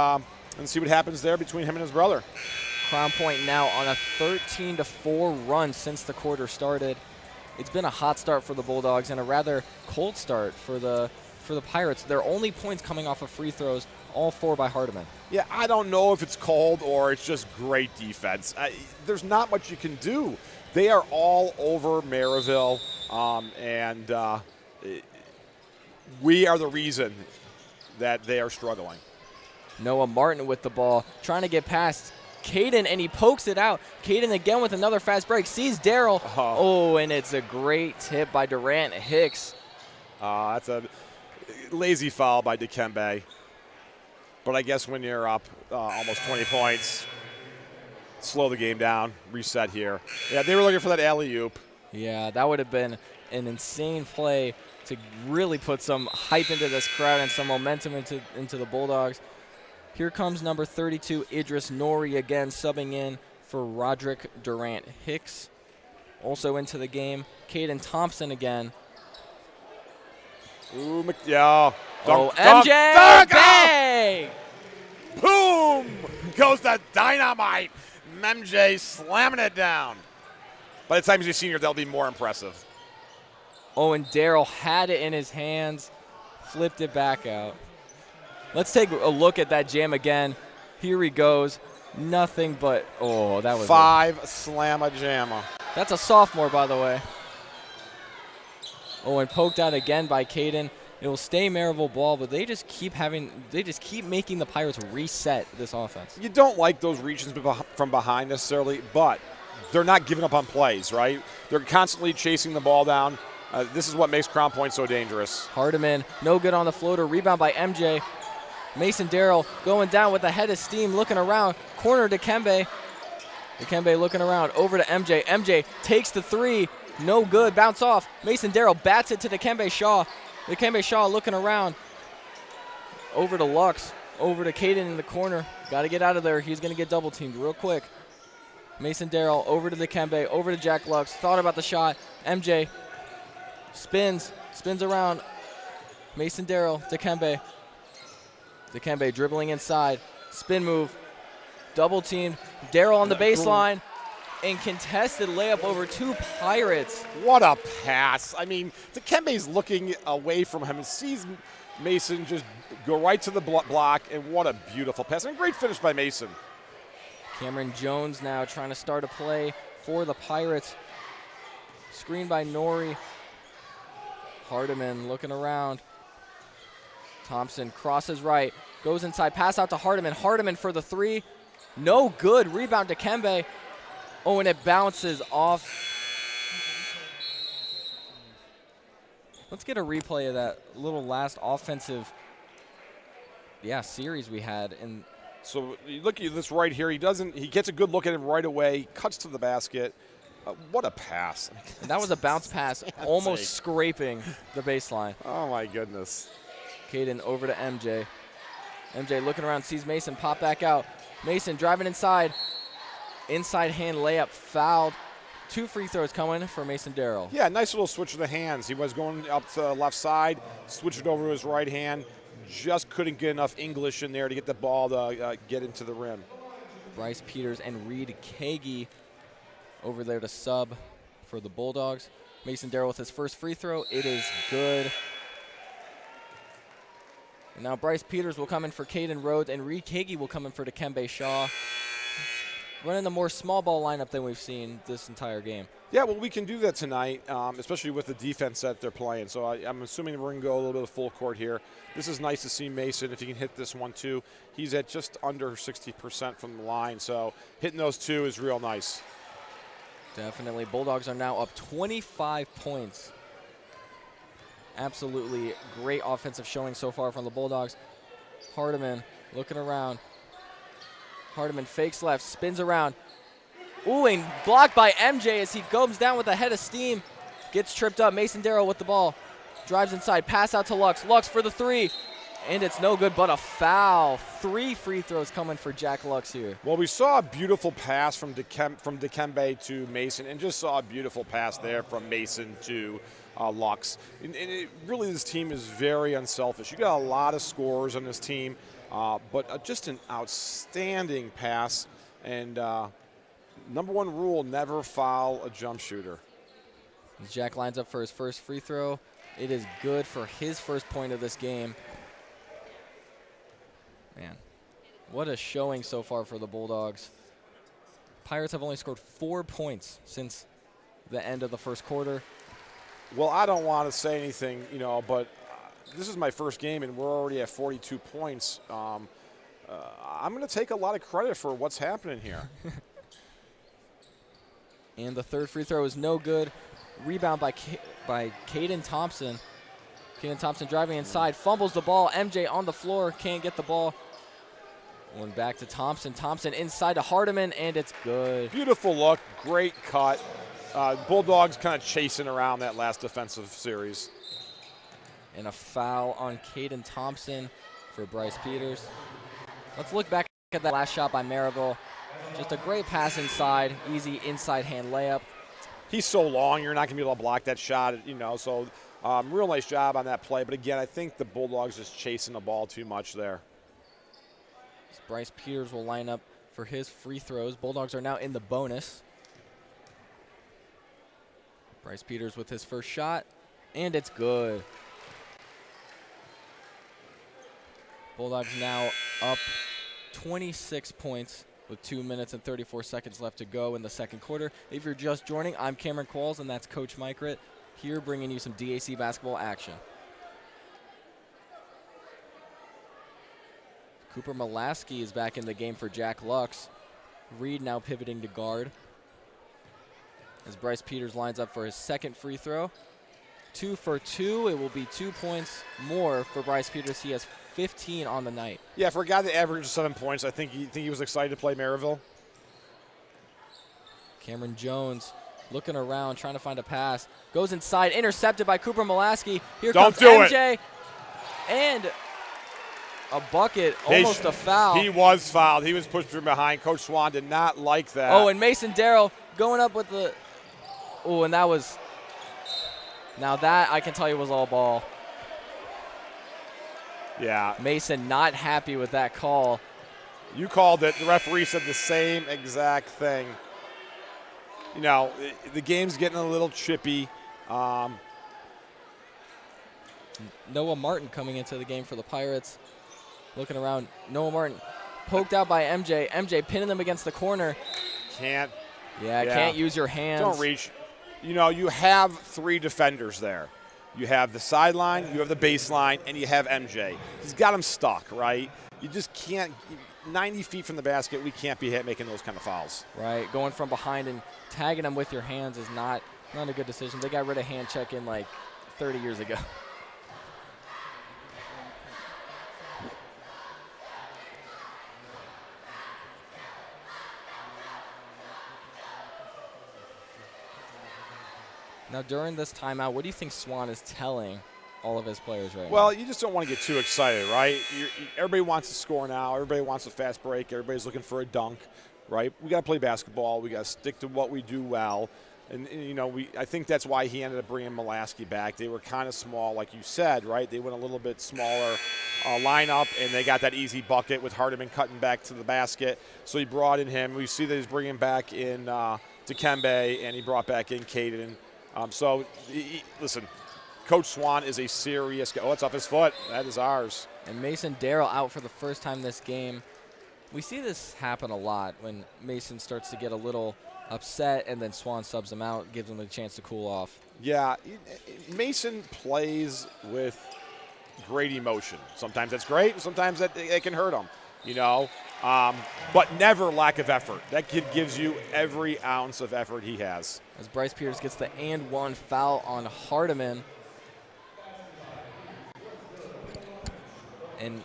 [SPEAKER 3] see what happens there between him and his brother.
[SPEAKER 2] Crown Point now on a 13-4 run since the quarter started. It's been a hot start for the Bulldogs and a rather cold start for the Pirates. Their only points coming off of free throws, all 4 by Hardiman. Yeah,
[SPEAKER 3] I don't know if it's cold or it's just great defense. There's not much you can do. They are all over Merrillville, and we are the reason that they are struggling.
[SPEAKER 2] Noah Martin with the ball, trying to get past Caden, and he pokes it out. Caden again with another fast break, sees Darrell. And it's a great tip by Durant Hicks.
[SPEAKER 3] That's a lazy foul by Dikembe. But I guess when you're up almost 20 points, slow the game down, reset here. Yeah, they were looking for that alley-oop.
[SPEAKER 2] Yeah, that would have been an insane play to really put some hype into this crowd and some momentum into the Bulldogs. Here comes number 32, Idris Nori again, subbing in for Roderick Durant. Hicks also into the game. Caden Thompson again.
[SPEAKER 3] Ooh, yeah.
[SPEAKER 2] Dunk,
[SPEAKER 3] dunk,
[SPEAKER 2] MJ!
[SPEAKER 3] dunk,
[SPEAKER 2] Bang!
[SPEAKER 3] Boom! Goes the dynamite. MJ slamming it down. By the time he's a senior, that'll be more impressive.
[SPEAKER 2] Oh, and Darryl had it in his hands, flipped it back out. Let's take a look at that jam again. Here he goes. Nothing but, oh, that was
[SPEAKER 3] 5 slamma jamma.
[SPEAKER 2] That's a sophomore, by the way. Oh, and poked out again by Caden. It will stay Merrillville ball, but they just keep making the Pirates reset this offense.
[SPEAKER 3] You don't like those reaches from behind necessarily, but they're not giving up on plays, right? They're constantly chasing the ball down. This is what makes Crown Point so dangerous.
[SPEAKER 2] Hardiman, no good on the floater. Rebound by MJ. Mason Darrell going down with a head of steam, looking around. Corner to Dikembe. Dikembe looking around. Over to MJ. MJ takes the three. No good. Bounce off. Mason Darrell bats it to Dikembe Shaw. Dikembe Shaw looking around. Over to Lux. Over to Caden in the corner. Got to get out of there. He's going to get double teamed real quick. Mason Darrell over to Dikembe. Over to Jack Lux. Thought about the shot. MJ spins around. Mason Darrell. Dikembe. Dikembe dribbling inside. Spin move. Double teamed. Darrell on the baseline. And contested layup over 2 Pirates.
[SPEAKER 3] What a pass. I mean, Dikembe's looking away from him and sees Mason just go right to the block, and what a beautiful pass. And a great finish by Mason.
[SPEAKER 2] Cameron Jones now trying to start a play for the Pirates. Screen by Nori. Hardiman looking around. Thompson crosses right. Goes inside. Pass out to Hardiman. Hardiman for the three. No good. Rebound to Dikembe. Oh, and it bounces off. Let's get a replay of that little last offensive series we had. And
[SPEAKER 3] so you look at this right here. He gets a good look at him right away. Cuts to the basket. What a pass.
[SPEAKER 2] And that was a bounce pass, almost scraping the baseline.
[SPEAKER 3] Oh, my goodness.
[SPEAKER 2] Caden over to MJ. MJ looking around, sees Mason pop back out. Mason driving inside. Inside hand layup fouled. 2 free throws coming for Mason Darrell.
[SPEAKER 3] Yeah, nice little switch of the hands. He was going up to the left side, switched it over to his right hand. Just couldn't get enough English in there to get the ball to get into the rim.
[SPEAKER 2] Bryce Peters and Reed Kagi over there to sub for the Bulldogs. Mason Darrell with his first free throw. It is good. And now Bryce Peters will come in for Caden Rhodes, and Reed Kagi will come in for Dikembe Shaw. Running the more small ball lineup than we've seen this entire game.
[SPEAKER 3] Yeah, well, we can do that tonight, especially with the defense that they're playing. So I'm assuming we're going to go a little bit of full court here. This is nice to see Mason, if he can hit this one, too. He's at just under 60% from the line, so hitting those 2 is real nice.
[SPEAKER 2] Definitely. Bulldogs are now up 25 points. Absolutely great offensive showing so far from the Bulldogs. Hardiman looking around. Hardiman fakes left, spins around. Ooh, and blocked by MJ as he goes down with a head of steam. Gets tripped up. Mason Darrell with the ball. Drives inside, pass out to Lux. Lux for the three. And it's no good, but a foul. 3 free throws coming for Jack Lux here.
[SPEAKER 3] Well, we saw a beautiful pass from Dikembe to Mason, and just saw a beautiful pass there from Mason to Lux. And really, this team is very unselfish. You got a lot of scorers on this team. But just an outstanding pass. And number 1 rule, never foul a jump shooter.
[SPEAKER 2] As Jack lines up for his first free throw. It is good for his first point of this game. Man, what a showing so far for the Bulldogs. Pirates have only scored 4 points since the end of the first quarter.
[SPEAKER 3] Well, I don't want to say anything, but this is my first game, and we're already at 42 points. I'm going to take a lot of credit for what's happening here.
[SPEAKER 2] And the third free throw is no good. Rebound by Caden Thompson. Caden Thompson driving inside, fumbles the ball. MJ on the floor, can't get the ball. One back to Thompson. Thompson inside to Hardiman, and it's good.
[SPEAKER 3] Beautiful look, great cut. Bulldogs kind of chasing around that last defensive series.
[SPEAKER 2] And a foul on Caden Thompson for Bryce Peters. Let's look back at that last shot by Merrillville. Just a great pass inside, easy inside hand layup.
[SPEAKER 3] He's so long, you're not going to be able to block that shot, so real nice job on that play. But again, I think the Bulldogs just chasing the ball too much there.
[SPEAKER 2] Bryce Peters will line up for his free throws. Bulldogs are now in the bonus. Bryce Peters with his first shot, and it's good. Bulldogs now up 26 points with 2 minutes and 34 seconds left to go in the second quarter. If you're just joining, I'm Cameron Qualls, and that's Coach Mikrut here bringing you some DAC basketball action. Cooper Molaski is back in the game for Jack Lux. Reed now pivoting to guard. As Bryce Peters lines up for his second free throw. 2 for 2. It will be 2 points more for Bryce Peters. He has 15 on the night.
[SPEAKER 3] Yeah, for a guy that averaged 7 points, I think he was excited to play Merrillville.
[SPEAKER 2] Cameron Jones looking around, trying to find a pass. Goes inside, intercepted by Cooper Molaski. Here comes MJ. And a bucket, almost a foul.
[SPEAKER 3] He was fouled. He was pushed from behind. Coach Swan did not like that.
[SPEAKER 2] Oh, and Mason Darrell going up with the – oh, and that was – now that I can tell you was all ball.
[SPEAKER 3] Yeah.
[SPEAKER 2] Mason not happy with that call.
[SPEAKER 3] You called it. The referee said the same exact thing. The game's getting a little chippy.
[SPEAKER 2] Noah Martin coming into the game for the Pirates. Looking around. Noah Martin poked out by MJ. MJ pinning them against the corner.
[SPEAKER 3] Can't
[SPEAKER 2] use your hands.
[SPEAKER 3] Don't reach. You have 3 defenders there. You have the sideline, you have the baseline, and you have MJ. He's got him stuck, right? You just can't. 90 feet from the basket, we can't be making those kind of fouls.
[SPEAKER 2] Right, going from behind and tagging them with your hands is not a good decision. They got rid of hand checking like 30 years ago. Now, during this timeout, what do you think Swan is telling all of his players right now?
[SPEAKER 3] Well, you just don't want to get too excited, right? Everybody wants to score now. Everybody wants a fast break. Everybody's looking for a dunk, right? We got to play basketball. We got to stick to what we do well. And I think that's why he ended up bringing Molaski back. They were kind of small, like you said, right? They went a little bit smaller lineup, and they got that easy bucket with Hardiman cutting back to the basket. So he brought in him. We see that he's bringing back in Dikembe, and he brought back in Caden. Listen, Coach Swan is a serious guy. Oh, it's off his foot. That is ours.
[SPEAKER 2] And Mason Darrell out for the first time this game. We see this happen a lot when Mason starts to get a little upset and then Swan subs him out, gives him a chance to cool off.
[SPEAKER 3] Yeah, Mason plays with great emotion. Sometimes that's great. Sometimes it can hurt him, but never lack of effort. That kid gives you every ounce of effort he has.
[SPEAKER 2] As Bryce Peters gets the and-one foul on Hardiman. And,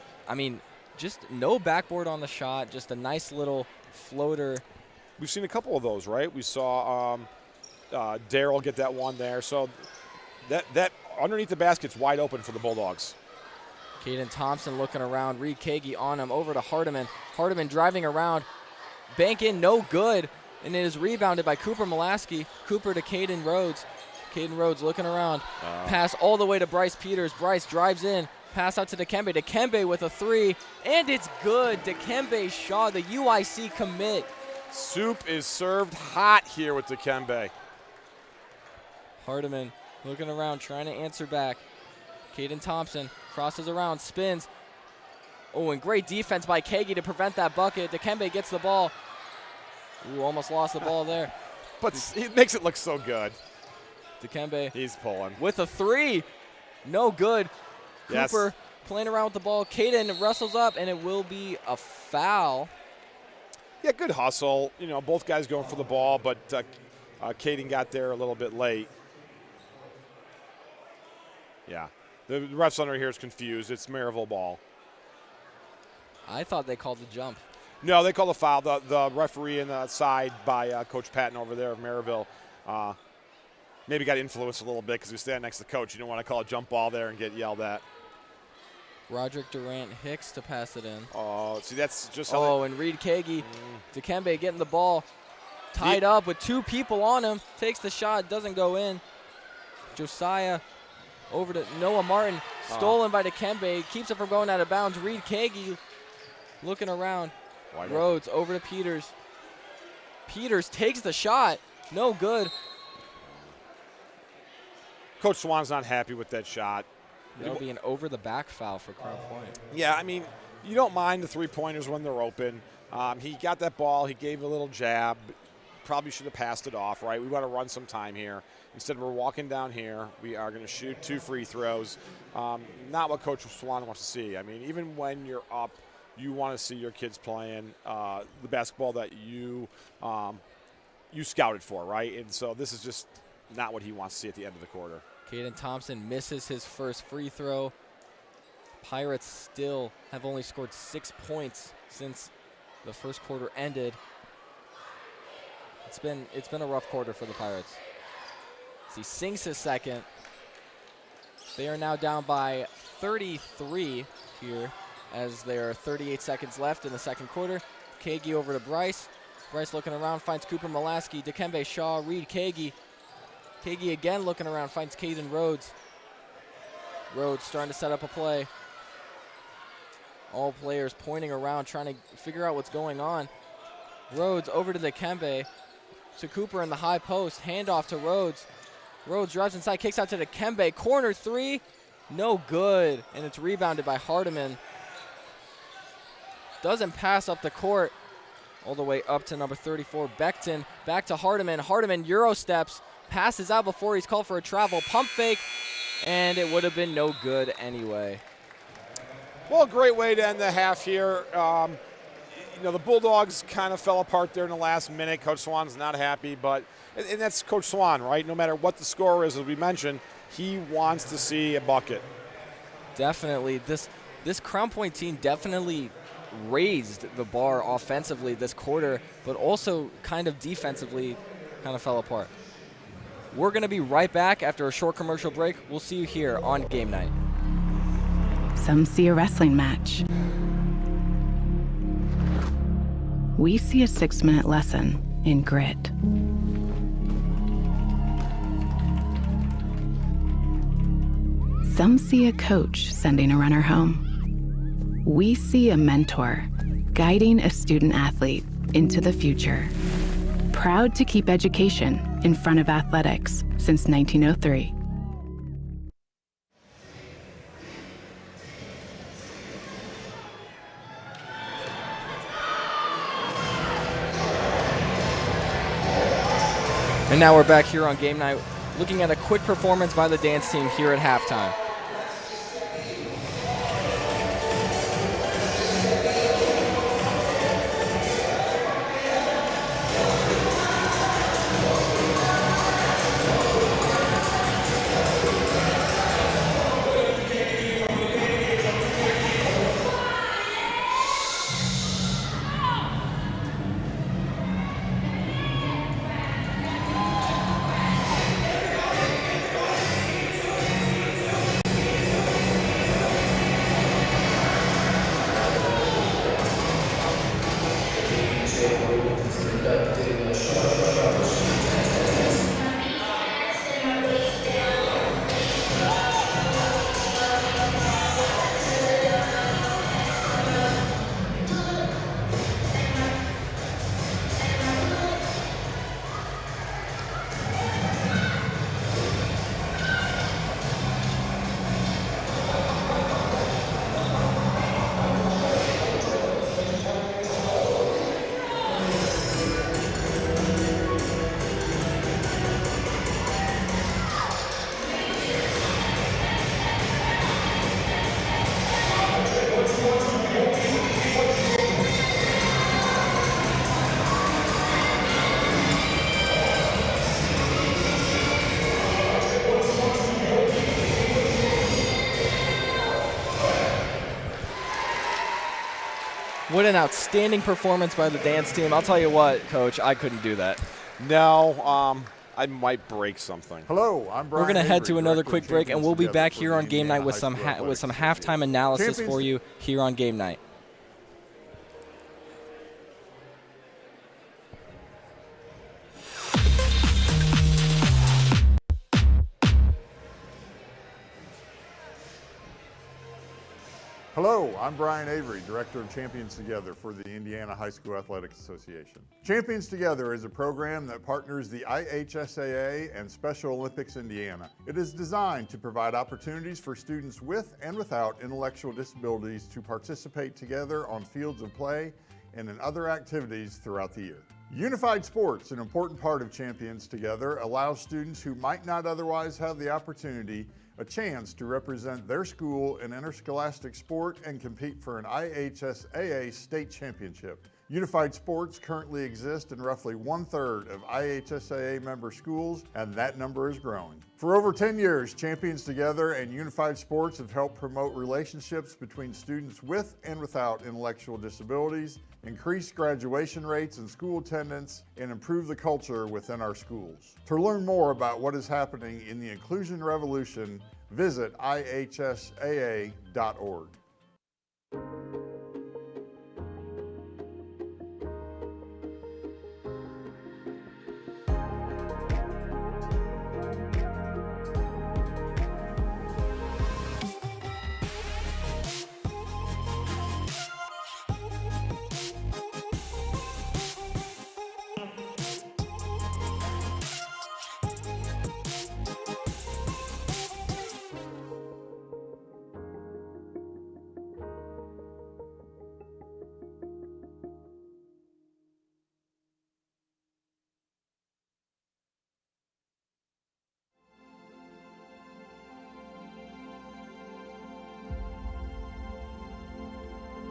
[SPEAKER 2] just no backboard on the shot, just a nice little floater.
[SPEAKER 3] We've seen a couple of those, right? We saw Darrell get that one there. So that underneath the basket's wide open for the Bulldogs.
[SPEAKER 2] Caden Thompson looking around. Reed Kagi on him. Over to Hardiman. Hardiman driving around. Bank in, no good. And it is rebounded by Cooper Molaski. Cooper to Caden Rhodes. Caden Rhodes looking around. Pass all the way to Bryce Peters. Bryce drives in. Pass out to Dikembe. Dikembe with a 3. And it's good. Dikembe Shaw, the UIC commit.
[SPEAKER 3] Soup is served hot here with Dikembe.
[SPEAKER 2] Hardiman looking around, trying to answer back. Caden Thompson crosses around, spins. Oh, and great defense by Kagi to prevent that bucket. Dikembe gets the ball. Ooh, almost lost the ball there.
[SPEAKER 3] But he makes it look so good.
[SPEAKER 2] Dikembe.
[SPEAKER 3] He's pulling.
[SPEAKER 2] With a 3. No good.
[SPEAKER 3] Yes.
[SPEAKER 2] Cooper playing around with the ball. Caden wrestles up, and it will be a foul.
[SPEAKER 3] Yeah, good hustle. Both guys going for the ball, but Caden got there a little bit late. Yeah. The refs under here is confused. It's Merrillville ball.
[SPEAKER 2] I thought they called the jump.
[SPEAKER 3] No, they called a foul. The referee in the side by Coach Patton over there of Merrillville maybe got influenced a little bit because we stand next to the coach. You don't want to call a jump ball there and get yelled at.
[SPEAKER 2] Roderick Durant Hicks to pass it in.
[SPEAKER 3] Oh, see, that's just how
[SPEAKER 2] Oh, and Reed Kagi, Dikembe getting the ball tied up with 2 people on him. Takes the shot, doesn't go in. Josiah over to Noah Martin. Stolen by Dikembe. Keeps it from going out of bounds. Reed Kagi looking around. Rhodes over to Peters. Peters takes the shot. No good.
[SPEAKER 3] Coach Swan's not happy with that shot.
[SPEAKER 2] That'll be an over-the-back foul for Crown Point.
[SPEAKER 3] Yeah, I mean, you don't mind the three-pointers when they're open. He got that ball. He gave a little jab. Probably should have passed it off, right? We want to run some time here. Instead, we're walking down here. We are going to shoot 2 free throws. Not what Coach Swan wants to see. I mean, even when you're up, you want to see your kids playing the basketball that you scouted for, right? And so this is just not what he wants to see at the end of the quarter.
[SPEAKER 2] Caden Thompson misses his first free throw. Pirates still have only scored 6 points since the first quarter ended. It's been a rough quarter for the Pirates. He sinks his second. They are now down by 33 here as there are 38 seconds left in the second quarter. Kagi over to Bryce. Bryce looking around, finds Cooper Molaski, Dikembe Shaw, Reed Kagi. Kagi again looking around, finds Caden Rhodes. Rhodes starting to set up a play. All players pointing around, trying to figure out what's going on. Rhodes over to Dikembe. To Cooper in the high post. Handoff to Rhodes. Rhodes drives inside, kicks out to Dikembe. Corner 3, no good. And it's rebounded by Hardiman. Doesn't pass up the court. All the way up to number 34, Becton. Back to Hardiman. Hardiman Euro steps. Passes out before he's called for a travel. Pump fake. And it would have been no good anyway.
[SPEAKER 3] Well, a great way to end the half here. The Bulldogs kind of fell apart there in the last minute. Coach Swan's not happy, but and that's Coach Swan, right? No matter what the score is, as we mentioned, he wants to see a bucket.
[SPEAKER 2] Definitely. This Crown Point team definitely raised the bar offensively this quarter, but also kind of defensively kind of fell apart. We're going to be right back after a short commercial break. We'll see you here on Game Night.
[SPEAKER 4] Some see a wrestling match. We see a 6-minute lesson in grit. Some see a coach sending a runner home. We see a mentor guiding a student athlete into the future. Proud to keep education in front of athletics since 1903.
[SPEAKER 2] And now we're back here on Game Night, looking at a quick performance by the dance team here at halftime. What an outstanding performance by the dance team. I'll tell you what, Coach, I couldn't do that.
[SPEAKER 3] No, I might break something.
[SPEAKER 5] Hello, I'm Brian.
[SPEAKER 2] We're going to head
[SPEAKER 5] Avery,
[SPEAKER 2] to another
[SPEAKER 5] Director of
[SPEAKER 2] quick break, and we'll be
[SPEAKER 5] Champions
[SPEAKER 2] back
[SPEAKER 5] Together
[SPEAKER 2] here
[SPEAKER 5] for
[SPEAKER 2] on
[SPEAKER 5] the
[SPEAKER 2] Game Night
[SPEAKER 5] Indiana
[SPEAKER 2] with
[SPEAKER 5] High
[SPEAKER 2] some
[SPEAKER 5] School
[SPEAKER 2] with some
[SPEAKER 5] Athletics
[SPEAKER 2] halftime analysis
[SPEAKER 5] Champions
[SPEAKER 2] for you here on Game Night.
[SPEAKER 5] Hello, I'm Brian Avery, Director of Champions Together for the Indiana High School Athletics Association. Champions Together is a program that partners the IHSAA and Special Olympics Indiana. It is designed to provide opportunities for students with and without intellectual disabilities to participate together on fields of play and in other activities throughout the year. Unified sports, an important part of Champions Together, allows students who might not otherwise have the opportunity a chance to represent their school in interscholastic sport and compete for an IHSAA state championship. Unified sports currently exist in roughly 1/3 of IHSAA member schools, and that number is growing. For over 10 years, Champions Together and Unified Sports have helped promote relationships between students with and without intellectual disabilities, increase graduation rates and school attendance, and improve the culture within our schools. To learn more about what is happening in the inclusion revolution, visit ihsaa.org.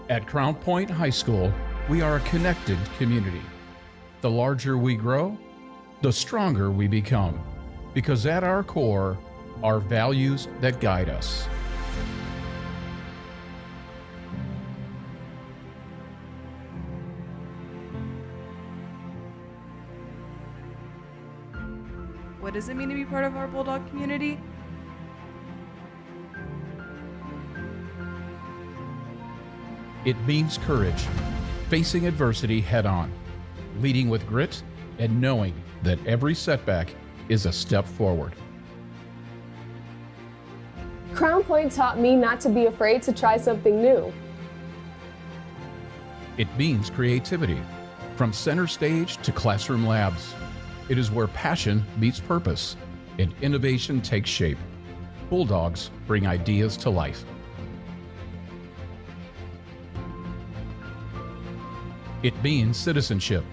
[SPEAKER 6] At Crown Point High School, we are a connected community. The larger we grow, the stronger we become, because at our core are values that guide us.
[SPEAKER 7] What does it mean to be part of our Bulldog community?
[SPEAKER 6] It means courage, facing adversity head on, leading with grit, and knowing that every setback is a step forward.
[SPEAKER 8] Crown Point taught me not to be afraid to try something new.
[SPEAKER 6] It means creativity, from center stage to classroom labs. It is where passion meets purpose and innovation takes shape. Bulldogs bring ideas to life. It means citizenship,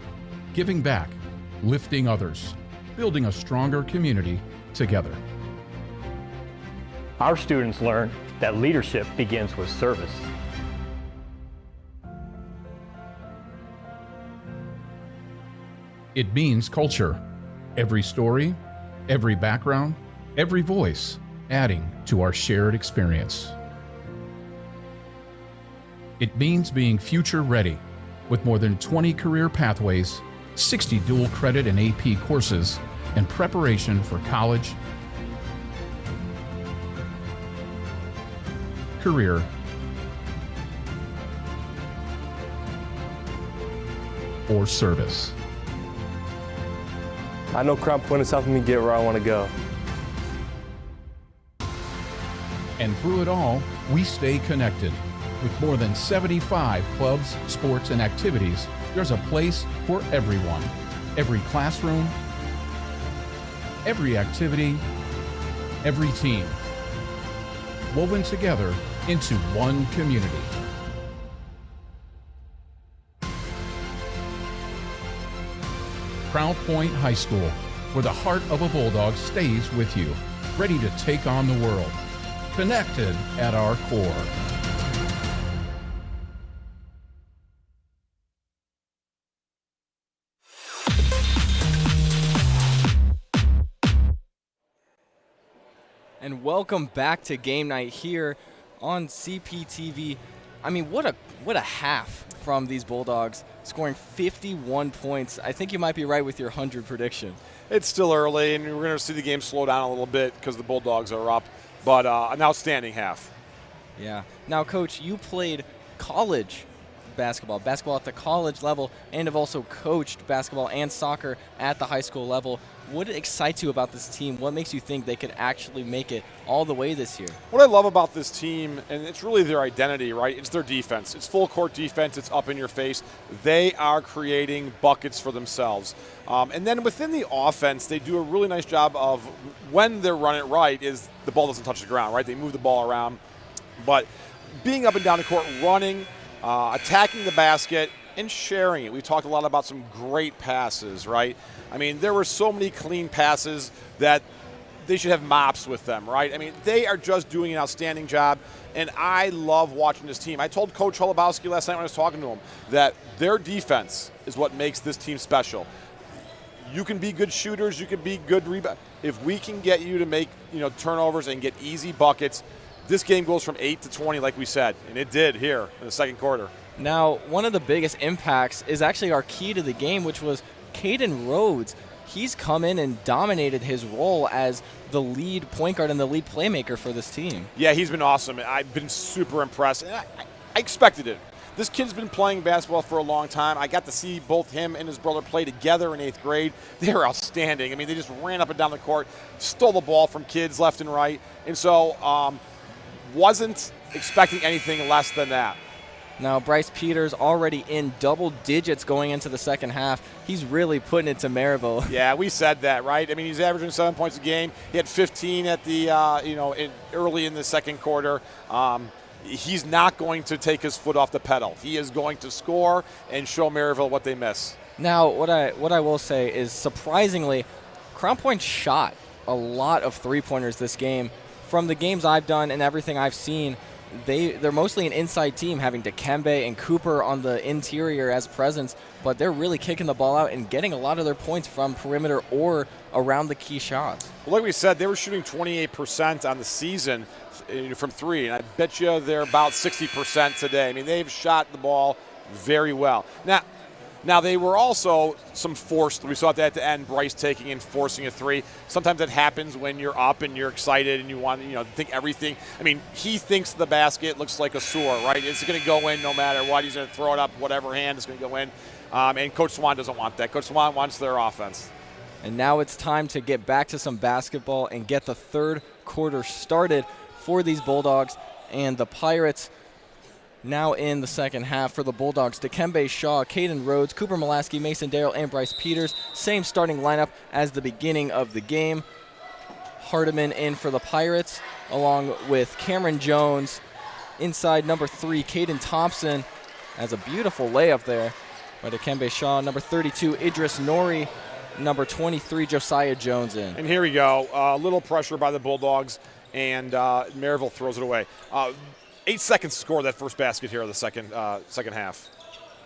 [SPEAKER 6] giving back, lifting others, building a stronger community together.
[SPEAKER 9] Our students learn that leadership begins with service.
[SPEAKER 6] It means culture, every story, every background, every voice, adding to our shared experience. It means being future ready, with more than 20 career pathways, 60 dual credit and AP courses, and preparation for college, career, or service.
[SPEAKER 9] I know Crown Point is helping me get where I want to go.
[SPEAKER 6] And through it all, we stay connected. With more than 75 clubs, sports, and activities, there's a place for everyone. Every classroom, every activity, every team. Woven together into one community. Crown Point High School, where the heart of a Bulldog stays with you, ready to take on the world. Connected at our core.
[SPEAKER 2] And welcome back to Game Night here on CPTV I mean, what a half from these Bulldogs, scoring 51 points. I think you might be right with your 100 prediction.
[SPEAKER 3] It's still early, and we're going to see the game slow down a little bit because the Bulldogs are up, but an outstanding half.
[SPEAKER 2] Yeah. Now, Coach, you played college basketball at the college level, and have also coached basketball and soccer at the high school level. What excites you about this team? What makes you think they could actually make it all the way this year?
[SPEAKER 3] What I love about this team, and it's really their identity, right? It's their defense. It's full court defense. It's up in your face. They are creating buckets for themselves. And then within the offense, they do a really nice job of, when they're running it right, is the ball doesn't touch the ground, right? They move the ball around. But being up and down the court, running, attacking the basket, and sharing it. We talked a lot about some great passes, right? I mean, there were so many clean passes that they should have mops with them, right? I mean, they are just doing an outstanding job, and I love watching this team. I told Coach Holubowski last night when I was talking to him that their defense is what makes this team special. You can be good shooters, you can be good rebound. If we can get you to make, turnovers and get easy buckets, this game goes from 8 to 20, like we said, and it did here in the second quarter.
[SPEAKER 2] Now, one of the biggest impacts is actually our key to the game, which was Caden Rhodes. He's come in and dominated his role as the lead point guard and the lead playmaker for this team.
[SPEAKER 3] Yeah, he's been awesome. I've been super impressed. And I expected it. This kid's been playing basketball for a long time. I got to see both him and his brother play together in 8th grade. They were outstanding. I mean, they just ran up and down the court, stole the ball from kids left and right. And so wasn't expecting anything less than that.
[SPEAKER 2] Now, Bryce Peters already in double digits going into the second half. He's really putting it to Merrillville.
[SPEAKER 3] Yeah, we said that, right? I mean, he's averaging 7 points a game. He had 15 at the, early in the second quarter. He's not going to take his foot off the pedal. He is going to score and show Merrillville what they miss.
[SPEAKER 2] Now, what I will say is, surprisingly, Crown Point shot a lot of three-pointers this game. From the games I've done and everything I've seen, they're mostly an inside team, having Dikembe and Cooper on the interior as presence, but they're really kicking the ball out and getting a lot of their points from perimeter or around the key shots.
[SPEAKER 3] Well, like we said, they were shooting 28% on the season from three, and I bet you they're about 60% today. I mean, they've shot the ball very well. Now, they were also some forced. We saw that at the end, Bryce taking and forcing a three. Sometimes that happens when you're up and you're excited and you want to, think everything. I mean, he thinks the basket looks like a sewer, right? It's going to go in no matter what. He's going to throw it up, whatever hand, it's going to go in. And Coach Swan doesn't want that. Coach Swan wants their offense.
[SPEAKER 2] And now it's time to get back to some basketball and get the third quarter started for these Bulldogs. And the Pirates now in the second half for the Bulldogs: Dikembe Shaw, Caden Rhodes, Cooper Mulaski, Mason Darrell, and Bryce Peters. Same starting lineup as the beginning of the game. Hardiman in for the Pirates, along with Cameron Jones. Inside, number 3, Caden Thompson, has a beautiful layup there by Dikembe Shaw. Number 32, Idris Nori. Number 23, Josiah Jones in.
[SPEAKER 3] And here we go. A little pressure by the Bulldogs, and Merrillville throws it away. 8 seconds to score that first basket here of the second half.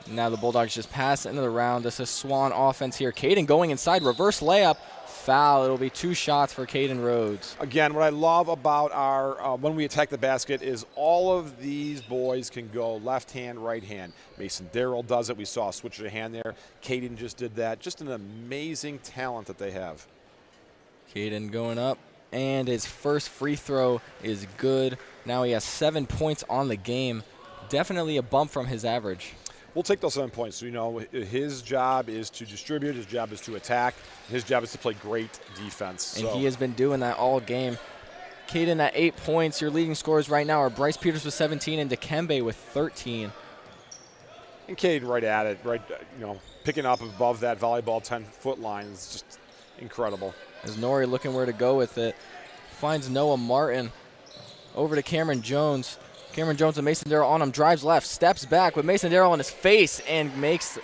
[SPEAKER 2] Now the Bulldogs just pass into the round. This is Swan offense here. Caden going inside, reverse layup, foul. It'll be 2 shots for Caden Rhodes.
[SPEAKER 3] Again, what I love about our when we attack the basket is all of these boys can go left hand, right hand. Mason Darrell does it. We saw a switch of hand there. Caden just did that. Just an amazing talent that they have.
[SPEAKER 2] Caden going up, and his first free throw is good. Now he has 7 points on the game. Definitely a bump from his average.
[SPEAKER 3] We'll take those 7 points. So, his job is to distribute. His job is to attack. His job is to play great defense.
[SPEAKER 2] And he has been doing that all game. Caden at 8 points. Your leading scorers right now are Bryce Peters with 17 and Dikembe with 13.
[SPEAKER 3] And Caden right at it, right, picking up above that volleyball 10-foot line is just incredible.
[SPEAKER 2] As Nori looking where to go with it. Finds Noah Martin. Over to Cameron Jones. Cameron Jones and Mason Darrell on him. Drives left. Steps back with Mason Darrell on his face and makes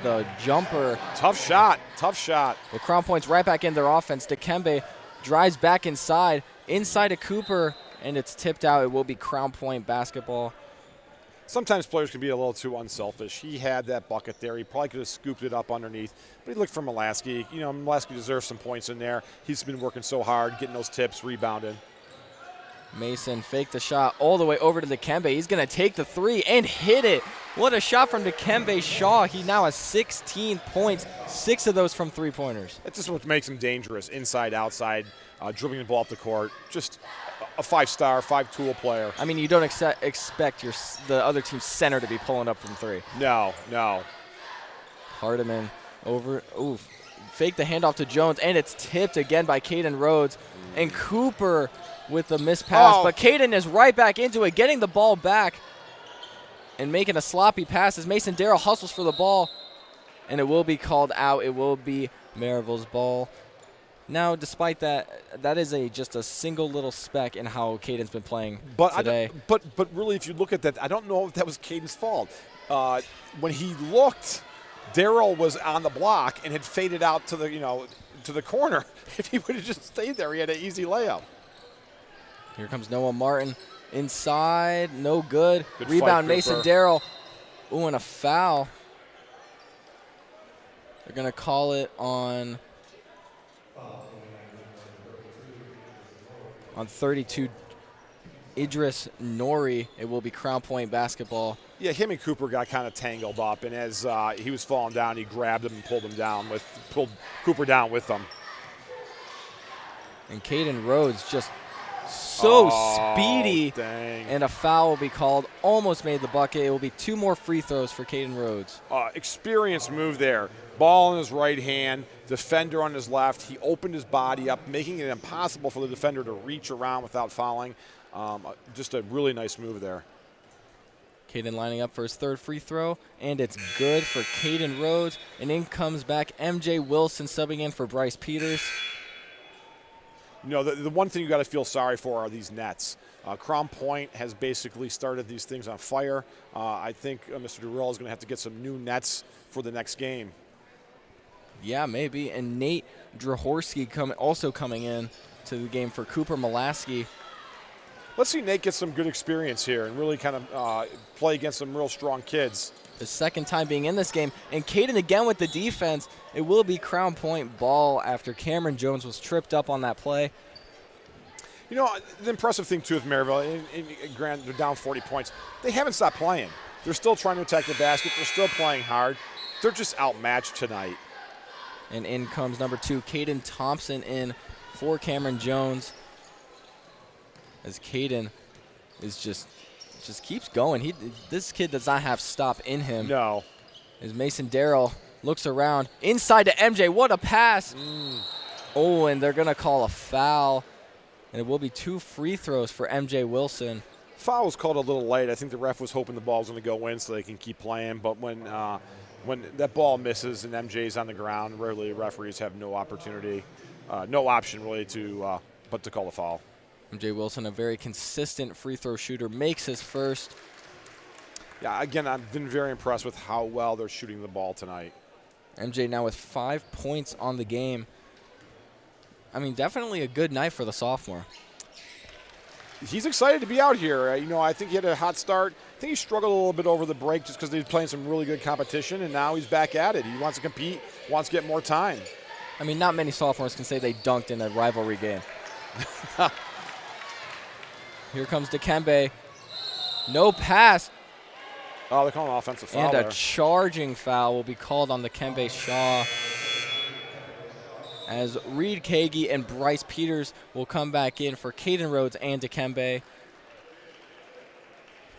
[SPEAKER 2] the jumper.
[SPEAKER 3] Tough shot. Tough shot.
[SPEAKER 2] Well, Crown Point's right back in their offense. Dikembe drives back inside. Inside to Cooper, and it's tipped out. It will be Crown Point basketball.
[SPEAKER 3] Sometimes players can be a little too unselfish. He had that bucket there. He probably could have scooped it up underneath, but he looked for Mulaski. Mulaski deserves some points in there. He's been working so hard, getting those tips, rebounding.
[SPEAKER 2] Mason faked the shot all the way over to Dikembe. He's going to take the three and hit it. What a shot from Dikembe Shaw. He now has 16 points, 6 of those from three-pointers.
[SPEAKER 3] That's just what makes him dangerous, inside, outside, dribbling the ball up the court. Just a 5-star, 5-tool player.
[SPEAKER 2] I mean, you don't expect the other team's center to be pulling up from three.
[SPEAKER 3] No, no.
[SPEAKER 2] Hardiman over, fake the handoff to Jones, and it's tipped again by Caden Rhodes. And Cooper with the missed pass, but Caden is right back into it, getting the ball back and making a sloppy pass as Mason Darrell hustles for the ball, and it will be called out. It will be Merrillville's ball. Now, despite that, that is just a single little speck in how Caden's been playing today.
[SPEAKER 3] But really, if you look at that, I don't know if that was Caden's fault. When he looked, Darrell was on the block and had faded out to the corner. If he would have just stayed there, he had an easy layup.
[SPEAKER 2] Here comes Noah Martin inside, no good.
[SPEAKER 3] Good
[SPEAKER 2] Rebound,
[SPEAKER 3] fight,
[SPEAKER 2] Mason
[SPEAKER 3] Cooper.
[SPEAKER 2] Darrell. Ooh, and a foul. They're going to call it on 32, Idris Nori. It will be Crown Point basketball.
[SPEAKER 3] Yeah, him and Cooper got kind of tangled up, and as he was falling down, he grabbed him and pulled Cooper down with him.
[SPEAKER 2] And Caden Rhodes just so speedy.
[SPEAKER 3] Dang.
[SPEAKER 2] And a foul will be called. Almost made the bucket. It will be 2 more free throws for Caden Rhodes.
[SPEAKER 3] Experienced move there. Ball in his right hand, defender on his left. He opened his body up, making it impossible for the defender to reach around without fouling. Just a really nice move there.
[SPEAKER 2] Caden lining up for his 3rd free throw, and it's good for Caden Rhodes. And in comes back MJ Wilson subbing in for Bryce Peters.
[SPEAKER 3] You know, the one thing you got to feel sorry for are these nets. Crown Point has basically started these things on fire. I think Mr. Durrell is going to have to get some new nets for the next game.
[SPEAKER 2] Yeah, maybe. And Nate Drahorsky also coming in to the game for Cooper Molaski.
[SPEAKER 3] Let's see Nate get some good experience here and really kind of play against some real strong kids.
[SPEAKER 2] His 2nd time being in this game. And Caden again with the defense. It will be Crown Point ball after Cameron Jones was tripped up on that play.
[SPEAKER 3] You know, the impressive thing, too, with Merrillville, and granted, they're down 40 points. They haven't stopped playing. They're still trying to attack the basket. They're still playing hard. They're just outmatched tonight.
[SPEAKER 2] And in comes number 2, Caden Thompson in for Cameron Jones. As Caden is just keeps going. This kid does not have stop in him.
[SPEAKER 3] No.
[SPEAKER 2] As Mason Darrell looks around. Inside to MJ. What a pass. Oh, and they're going to call a foul. And it will be 2 free throws for MJ Wilson.
[SPEAKER 3] Foul was called a little late. I think the ref was hoping the ball was going to go in so they can keep playing. But when that ball misses and MJ's on the ground, rarely referees have no opportunity, no option really but to call a foul.
[SPEAKER 2] MJ Wilson, a very consistent free throw shooter, makes his first.
[SPEAKER 3] Yeah, again, I've been very impressed with how well they're shooting the ball tonight.
[SPEAKER 2] MJ now with 5 points on the game. I mean, definitely a good night for the sophomore.
[SPEAKER 3] He's excited to be out here. I think he had a hot start. I think he struggled a little bit over the break just because he was playing some really good competition, and now he's back at it. He wants to compete, wants to get more time.
[SPEAKER 2] I mean, not many sophomores can say they dunked in a rivalry game. Here comes Dikembe. No pass.
[SPEAKER 3] Oh, they're calling an offensive foul
[SPEAKER 2] And
[SPEAKER 3] there.
[SPEAKER 2] a charging foul will be called on Dikembe Shaw. As Reed Kagi and Bryce Peters will come back in for Caden Rhodes and Dikembe.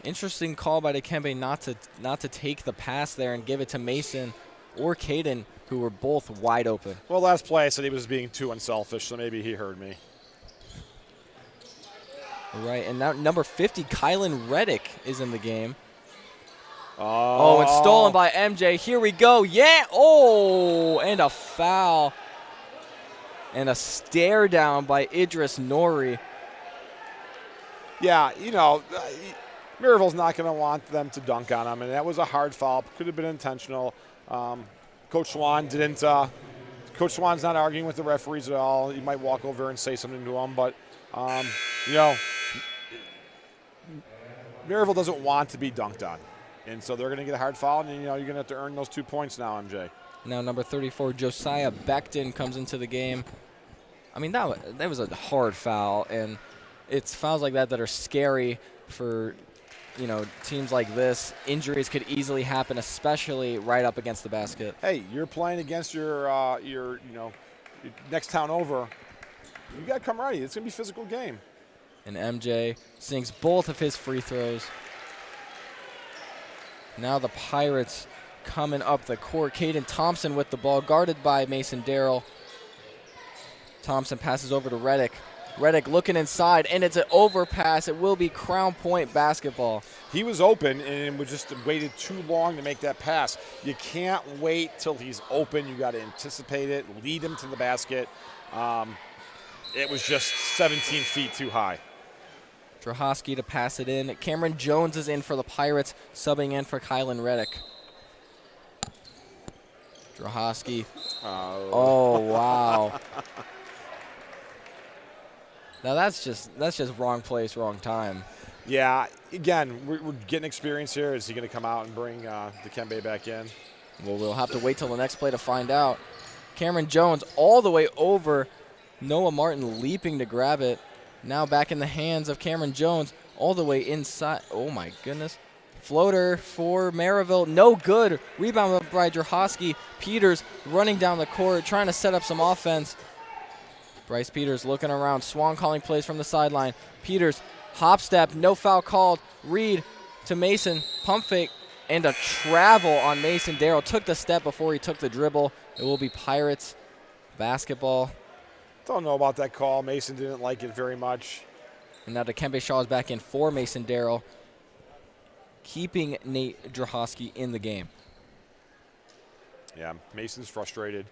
[SPEAKER 2] Interesting call by Dikembe not to take the pass there and give it to Mason or Caden, who were both wide open.
[SPEAKER 3] Well, last play I said he was being too unselfish, so maybe he heard me.
[SPEAKER 2] Right, and now number 50, Kylan Reddick, is in the game.
[SPEAKER 3] Oh,
[SPEAKER 2] it's stolen by MJ. Here we go. Yeah. Oh, and a foul. And a stare down by Idris Nori.
[SPEAKER 3] Yeah, Merrillville's not going to want them to dunk on him, and that was a hard foul. Could have been intentional. Coach Swan didn't. Coach Swan's not arguing with the referees at all. He might walk over and say something to him, but Merrillville doesn't want to be dunked on, and so they're going to get a hard foul, and you're going to have to earn those 2 points now, MJ.
[SPEAKER 2] Now number 34, Josiah Becton, comes into the game. I mean, that was a hard foul, and it's fouls like that that are scary for, teams like this. Injuries could easily happen, especially right up against the basket.
[SPEAKER 3] Hey, you're playing against your next town over. You got to come ready. It's going to be a physical game.
[SPEAKER 2] And MJ sinks both of his free throws. Now the Pirates coming up the court. Caden Thompson with the ball, guarded by Mason Darrell. Thompson passes over to Reddick. Reddick looking inside, and it's an overpass. It will be Crown Point basketball.
[SPEAKER 3] He was open and was just waited too long to make that pass. You can't wait till he's open. You got to anticipate it, lead him to the basket. It was just 17 feet too high.
[SPEAKER 2] Drohosky to pass it in. Cameron Jones is in for the Pirates, subbing in for Kylan Reddick. Drohosky. Oh, wow. Now that's just wrong place, wrong time.
[SPEAKER 3] Yeah, again, we're getting experience here. Is he going to come out and bring Dikembe back in?
[SPEAKER 2] Well, we'll have to wait till the next play to find out. Cameron Jones all the way over. Noah Martin leaping to grab it. Now back in the hands of Cameron Jones all the way inside. Oh, my goodness. Floater for Merrillville. No good. Rebound by Drohosky. Peters running down the court, trying to set up some offense. Bryce Peters looking around. Swan calling plays from the sideline. Peters, hop step, no foul called. Reed to Mason, pump fake, and a travel on Mason Darrell. Took the step before he took the dribble. It will be Pirates basketball.
[SPEAKER 3] Don't know about that call. Mason didn't like it very much.
[SPEAKER 2] And now Dikembe Shaw is back in for Mason Darrell, keeping Nate Drohosky in the game.
[SPEAKER 3] Yeah, Mason's frustrated.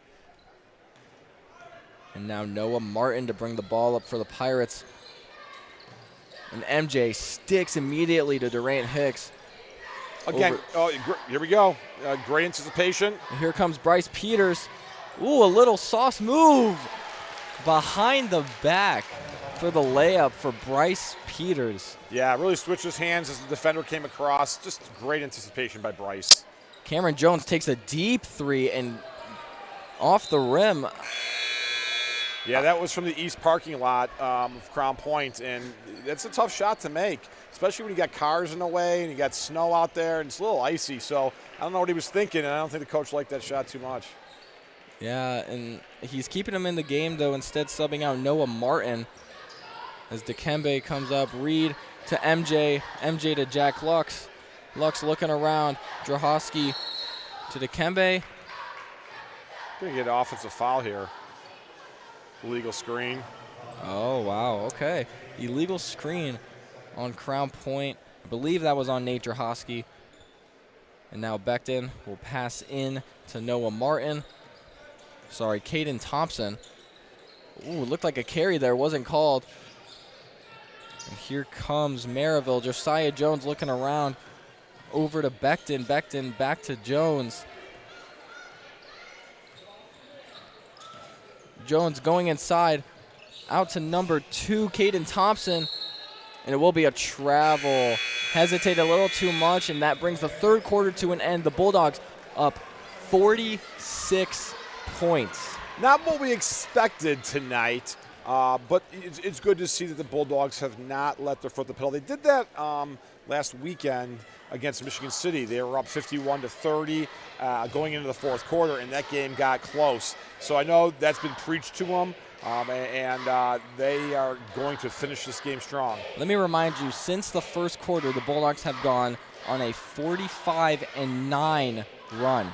[SPEAKER 2] And now Noah Martin to bring the ball up for the Pirates. And MJ sticks immediately to Durant Hicks.
[SPEAKER 3] Again, here we go. Great anticipation.
[SPEAKER 2] And here comes Bryce Peters. Ooh, a little sauce move behind the back for the layup for Bryce Peters.
[SPEAKER 3] Yeah, really switched his hands as the defender came across. Just great anticipation by Bryce.
[SPEAKER 2] Cameron Jones takes a deep three and off the rim.
[SPEAKER 3] Yeah, that was from the east parking lot of Crown Point, and that's a tough shot to make, especially when you got cars in the way and you got snow out there and it's a little icy. So I don't know what he was thinking, and I don't think the coach liked that shot too much.
[SPEAKER 2] Yeah, and he's keeping him in the game, though, instead subbing out Noah Martin as Dikembe comes up. Reed to MJ, MJ to Jack Lux. Lux looking around. Drohosky to Dikembe.
[SPEAKER 3] Going to get an offensive foul here. Illegal screen.
[SPEAKER 2] Oh, wow, okay. Illegal screen on Crown Point. I believe that was on Nate Drohosky. And now Becton will pass in to Noah Martin. Sorry, Caden Thompson. Ooh, looked like a carry there, wasn't called. And here comes Merrillville. Josiah Jones looking around. Over to Becton. Becton back to Jones. Jones going inside. Out to number 2, Caden Thompson. And it will be a travel. Hesitate a little too much, and that brings the third quarter to an end. The Bulldogs up 46 points.
[SPEAKER 3] Not what we expected tonight, but it's good to see that the Bulldogs have not let their foot the pedal. They did that last weekend against Michigan City. They were up 51-30 going into the fourth quarter, and that game got close. So I know that's been preached to them, and they are going to finish this game strong.
[SPEAKER 2] Let me remind you, since the first quarter, the Bulldogs have gone on a 45-9 run.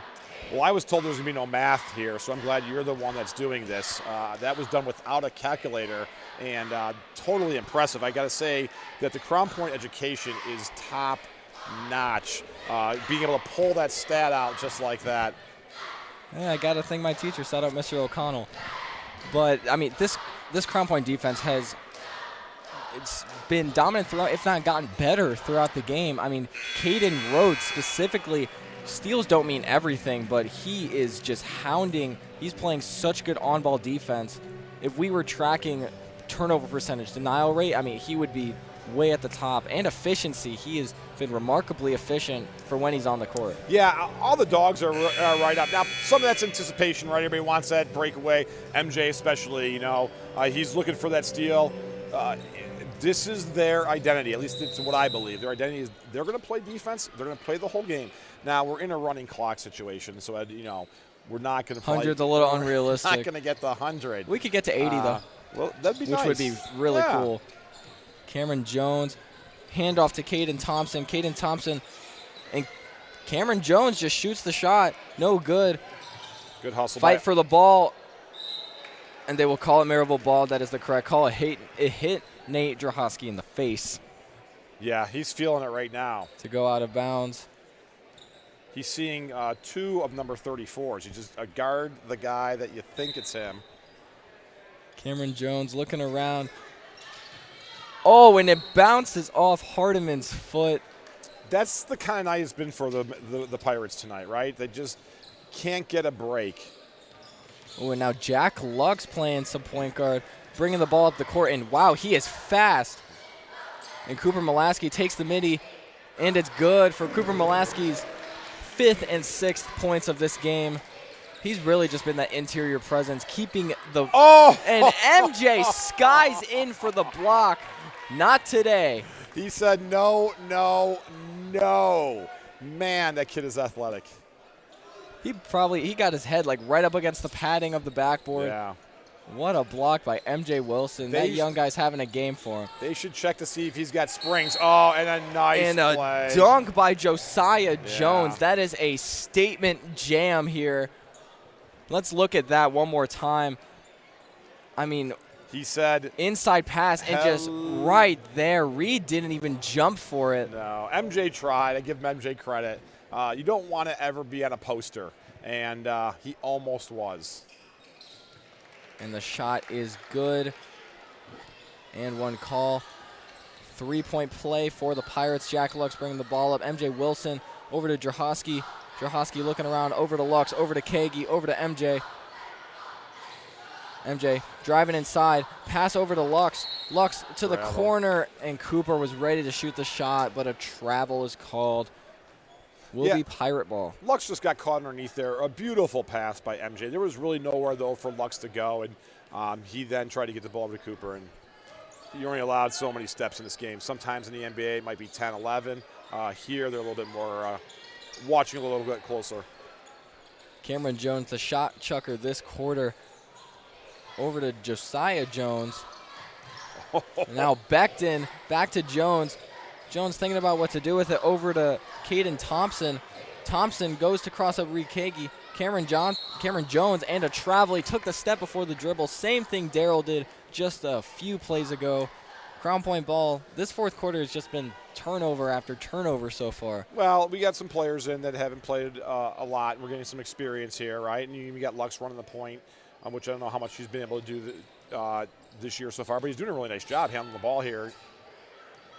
[SPEAKER 3] Well, I was told there was going to be no math here, so I'm glad you're the one that's doing this. That was done without a calculator, and totally impressive. I got to say that the Crown Point education is top-notch. Being able to pull that stat out just like that.
[SPEAKER 2] Yeah, I got to thank my teacher. Shout out Mr. O'Connell. But, I mean, this Crown Point defense it's been dominant throughout, if not gotten better throughout the game. I mean, Caden Rhodes specifically, steals don't mean everything, but he is just hounding. He's playing such good on-ball defense. If we were tracking turnover percentage, denial rate, I mean, he would be way at the top. And efficiency, he has been remarkably efficient for when he's on the court.
[SPEAKER 3] Yeah, all the dogs are right up. Now, some of that's anticipation, right? Everybody wants that breakaway. MJ especially, he's looking for that steal. This is their identity. At least it's what I believe. Their identity is they're going to play defense. They're going to play the whole game. Now we're in a running clock situation, so we're not going to play.
[SPEAKER 2] 100's a little unrealistic.
[SPEAKER 3] Not going to get the 100.
[SPEAKER 2] We could get to 80 though.
[SPEAKER 3] Well, that'd be nice.
[SPEAKER 2] Which would be really cool. Cameron Jones, handoff to Caden Thompson. Caden Thompson, and Cameron Jones just shoots the shot. No good.
[SPEAKER 3] Good hustle.
[SPEAKER 2] Fight for the ball, and they will call it Merrillville ball. That is the correct call. It hit Nate Drahosky in the face.
[SPEAKER 3] Yeah, he's feeling it right now.
[SPEAKER 2] To go out of bounds.
[SPEAKER 3] He's seeing 2 of number 34s. You just guard the guy that you think it's him.
[SPEAKER 2] Cameron Jones looking around. Oh, and it bounces off Hardiman's foot.
[SPEAKER 3] That's the kind of night it's been for the Pirates tonight, right? They just can't get a break.
[SPEAKER 2] Oh, and now Jack Lux playing some point guard, bringing the ball up the court, and wow, he is fast. And Cooper Molaski takes the midi, and it's good for Cooper Molaski's 5th and 6th points of this game. He's really just been that interior presence, keeping the – and MJ skies in for the block. Not today.
[SPEAKER 3] He said no, no, no. Man, that kid is athletic.
[SPEAKER 2] He got his head like right up against the padding of the backboard.
[SPEAKER 3] Yeah.
[SPEAKER 2] What a block by MJ Wilson. That young guy's having a game for him.
[SPEAKER 3] They should check to see if he's got springs. Oh, and a nice play.
[SPEAKER 2] And a dunk by Josiah Jones. That is a statement jam here. Let's look at that one more time. I mean,
[SPEAKER 3] he said
[SPEAKER 2] inside pass and just right there. Reed didn't even jump for it.
[SPEAKER 3] No, MJ tried. I give MJ credit. You don't want to ever be on a poster, and he almost was.
[SPEAKER 2] And the shot is good. And one call. 3-point play for the Pirates. Jack Lux bringing the ball up. MJ Wilson over to Drahosky. Drahosky looking around, over to Lux, over to Kagi, over to MJ. MJ driving inside, pass over to Lux. Lux to the corner, and Cooper was ready to shoot the shot, but a travel is called. Will be Pirate ball.
[SPEAKER 3] Lux just got caught underneath there. A beautiful pass by MJ. There was really nowhere, though, for Lux to go, and he then tried to get the ball to Cooper, and you're only allowed so many steps in this game. Sometimes in the NBA it might be 10, 11. Here they're a little bit more watching a little bit closer.
[SPEAKER 2] Cameron Jones, the shot chucker this quarter, over to Josiah Jones. Now Becton, back to Jones. Jones thinking about what to do with it, over to Caden Thompson. Thompson goes to cross up Reed Kagi. Cameron Jones, and a travel. He took the step before the dribble. Same thing Darryl did just a few plays ago. Crown Point ball. This fourth quarter has just been turnover after turnover so far.
[SPEAKER 3] Well, we got some players in that haven't played a lot. We're getting some experience here, right? And you got Lux running the point, which I don't know how much he's been able to do this year so far, but he's doing a really nice job handling the ball here.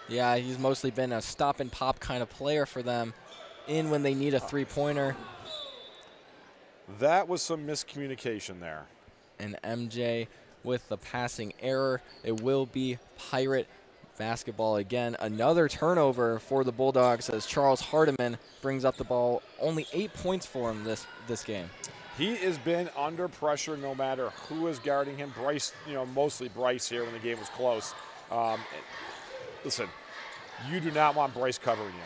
[SPEAKER 2] Yeah, he's mostly been a stop and pop kind of player for them, in when they need a three-pointer.
[SPEAKER 3] That was some miscommunication there.
[SPEAKER 2] And MJ with the passing error. It will be Pirate basketball again. Another turnover for the Bulldogs as Charles Hardiman brings up the ball. Only 8 points for him this game.
[SPEAKER 3] He has been under pressure no matter who is guarding him. Bryce, mostly Bryce here when the game was close. Listen, you do not want Bryce covering you.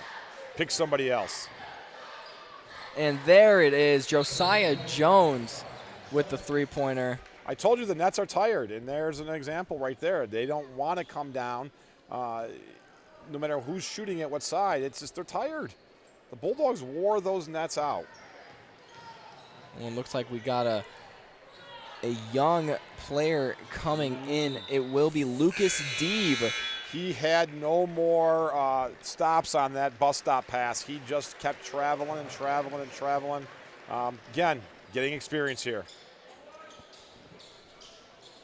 [SPEAKER 3] Pick somebody else.
[SPEAKER 2] And there it is, Josiah Jones with the three-pointer.
[SPEAKER 3] I told you the Nets are tired, and there's an example right there. They don't want to come down no matter who's shooting at what side. It's just they're tired. The Bulldogs wore those Nets out.
[SPEAKER 2] Well, it looks like we got a young player coming in. It will be Lucas Deeb.
[SPEAKER 3] He had no more stops on that bus stop pass. He just kept traveling and traveling and traveling. Again, getting experience here.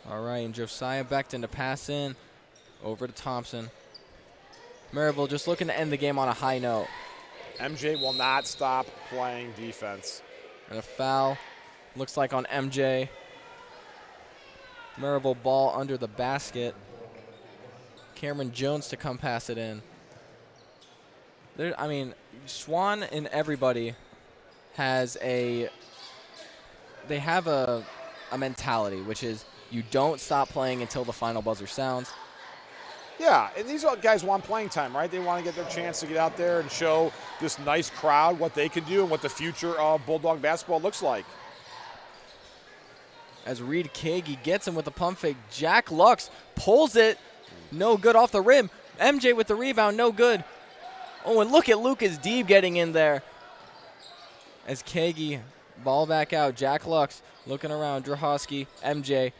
[SPEAKER 2] All right, and Josiah Becton to pass in over to Thompson. Merrillville just looking to end the game on a high note.
[SPEAKER 3] MJ will not stop playing defense.
[SPEAKER 2] And a foul, looks like on MJ. Merrillville ball under the basket. Cameron Jones to come pass it in. Swan and everybody has a mentality, which is you don't stop playing until the final buzzer sounds.
[SPEAKER 3] Yeah, and these guys want playing time, right? They want to get their chance to get out there and show this nice crowd what they can do and what the future of Bulldog basketball looks like.
[SPEAKER 2] As Reed Kagi gets him with the pump fake, Jack Lux pulls it. No good off the rim. MJ with the rebound, no good. Oh, and look at Lucas Deeb getting in there. As Kagi, ball back out. Jack Lux looking around. Drahowski, MJ.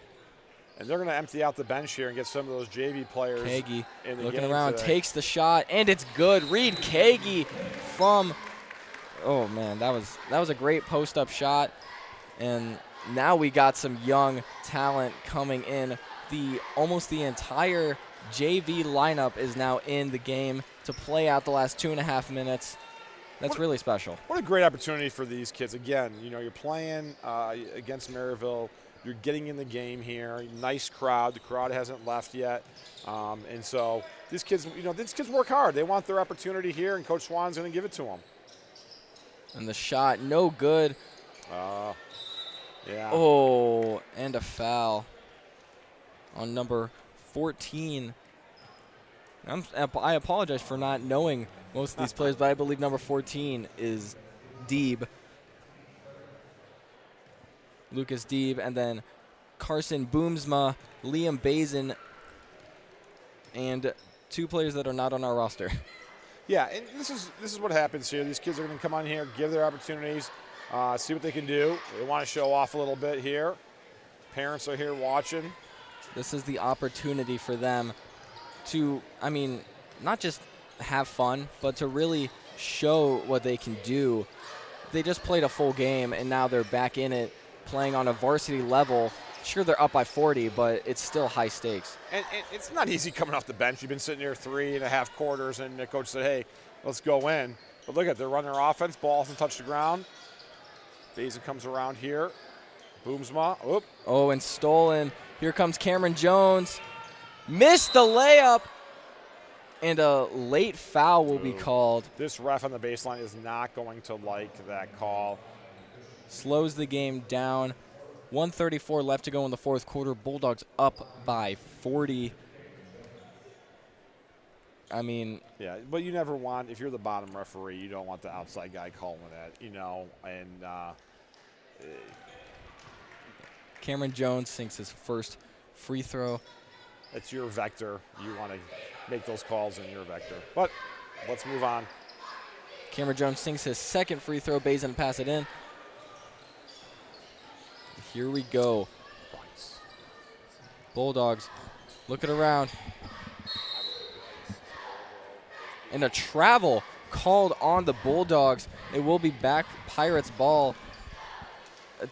[SPEAKER 3] And they're going to empty out the bench here and get some of those JV players.
[SPEAKER 2] Kagi
[SPEAKER 3] in the
[SPEAKER 2] looking
[SPEAKER 3] game
[SPEAKER 2] around,
[SPEAKER 3] today.
[SPEAKER 2] takes the shot, and it's good. Reed Kagi from, oh man, that was a great post-up shot. And now we got some young talent coming in. Almost the entire JV lineup is now in the game to play out the last 2.5 minutes. That's really special.
[SPEAKER 3] What a great opportunity for these kids. Again, you're playing against Merrillville. You're getting in the game here. Nice crowd. The crowd hasn't left yet. And so these kids work hard. They want their opportunity here, and Coach Swan's going to give it to them.
[SPEAKER 2] And the shot, no good.
[SPEAKER 3] Yeah.
[SPEAKER 2] Oh, and a foul on number 14. I apologize for not knowing most of these players, but I believe number 14 is Deeb. Lucas Deeb, and then Carson Boomsma, Liam Bazin, and 2 players that are not on our roster.
[SPEAKER 3] Yeah, and this is what happens here. These kids are going to come on here, give their opportunities, see what they can do. They want to show off a little bit here. Parents are here watching.
[SPEAKER 2] This is the opportunity for them to, not just have fun, but to really show what they can do. They just played a full game, and now they're back in it, playing on a varsity level. Sure, they're up by 40, but it's still high stakes.
[SPEAKER 3] And it's not easy coming off the bench. You've been sitting here 3.5 quarters, and the coach said, hey, let's go in. But look at, they're running their offense. Ball hasn't touched the ground. Bazin comes around here. Boomsma. Oop.
[SPEAKER 2] Oh, and stolen. Here comes Cameron Jones. Missed the layup. And a late foul will be called.
[SPEAKER 3] This ref on the baseline is not going to like that call.
[SPEAKER 2] Slows the game down. 1:34 left to go in the fourth quarter. Bulldogs up by 40.
[SPEAKER 3] Yeah, but you never want, if you're the bottom referee, you don't want the outside guy calling that, and
[SPEAKER 2] Cameron Jones sinks his first free throw.
[SPEAKER 3] it's your vector. You want to make those calls in your vector. But let's move on.
[SPEAKER 2] Cameron Jones sinks his second free throw. Bazin pass it in. Here we go. Bulldogs looking around. And a travel called on the Bulldogs. It will be back Pirates ball.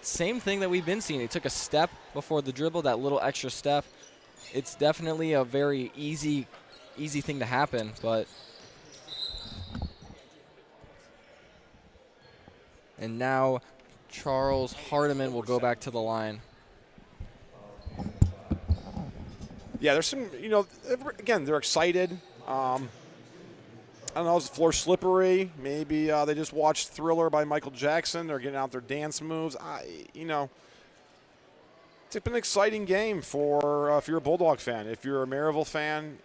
[SPEAKER 2] Same thing that we've been seeing. He took a step before the dribble, that little extra step. It's definitely a very easy thing to happen, but. And now Charles Hardiman will go back to the line.
[SPEAKER 3] Yeah, there's some, again, they're excited. I don't know, is the floor slippery? Maybe they just watched Thriller by Michael Jackson. They're getting out their dance moves. It's been an exciting game for if you're a Bulldog fan. If you're a Merrillville fan,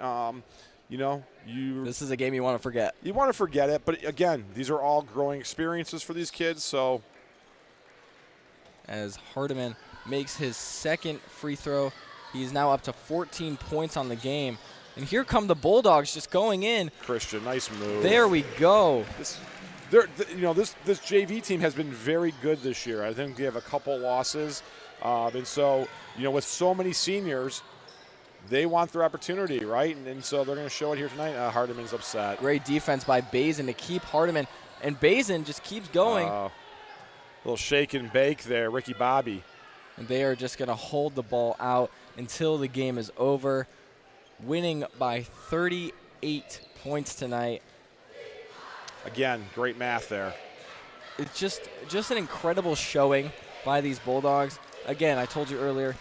[SPEAKER 2] This is a game you want to forget.
[SPEAKER 3] You want to forget it, but again, these are all growing experiences for these kids. So,
[SPEAKER 2] as Hardiman makes his second free throw, he's now up to 14 points on the game. And here come the Bulldogs just going in.
[SPEAKER 3] Christian, nice move.
[SPEAKER 2] There we go.
[SPEAKER 3] This JV team has been very good this year. I think they have a couple losses. And so, with so many seniors, they want their opportunity, right? And so they're going to show it here tonight. Hardiman's upset.
[SPEAKER 2] Great defense by Bazin to keep Hardiman. And Bazin just keeps going.
[SPEAKER 3] Little shake and bake there, Ricky Bobby.
[SPEAKER 2] And they are just going to hold the ball out until the game is over. Winning by 38 points tonight.
[SPEAKER 3] Again, great math there.
[SPEAKER 2] It's just an incredible showing by these Bulldogs. Again, I told you earlier,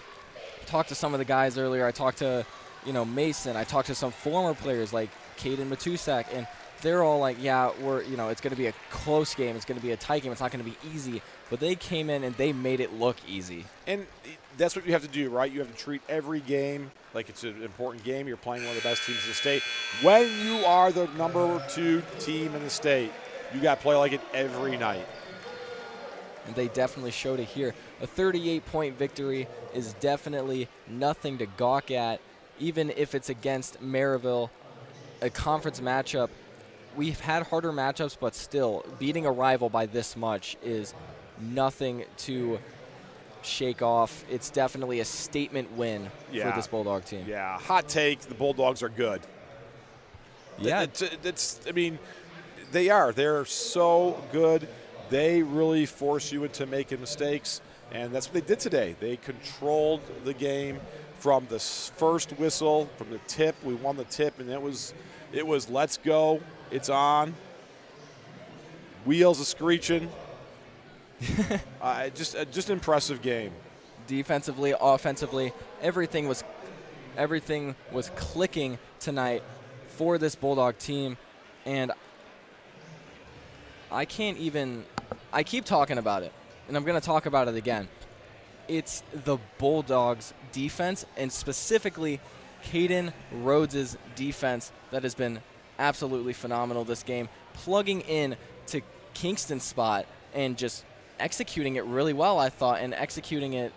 [SPEAKER 2] I talked to some of the guys earlier. I talked to, Mason. I talked to some former players like Caden Matusak. And they're all like, yeah, it's going to be a close game. It's going to be a tight game. It's not going to be easy. But they came in and they made it look easy.
[SPEAKER 3] And that's what you have to do, right? You have to treat every game like it's an important game. You're playing one of the best teams in the state. When you are the number 2 team in the state, you got to play like it every night.
[SPEAKER 2] And they definitely showed it here. A 38-point victory is definitely nothing to gawk at, even if it's against Merrillville, a conference matchup. We've had harder matchups, but still, beating a rival by this much is nothing to shake off. It's definitely a statement win for this Bulldog team.
[SPEAKER 3] Yeah, hot take, the Bulldogs are good.
[SPEAKER 2] Yeah.
[SPEAKER 3] I mean, they are. They're so good. They really force you into making mistakes, and that's what they did today. They controlled the game from the first whistle, from the tip. We won the tip, and it was let's go. It's on. Wheels are screeching. Just an impressive game.
[SPEAKER 2] Defensively, offensively, everything was clicking tonight for this Bulldog team, and I keep talking about it, and I'm going to talk about it again. It's the Bulldogs' defense, and specifically Caden Rhodes' defense, that has been absolutely phenomenal this game, plugging in to Kingston's spot and just executing it really well, I thought, and executing it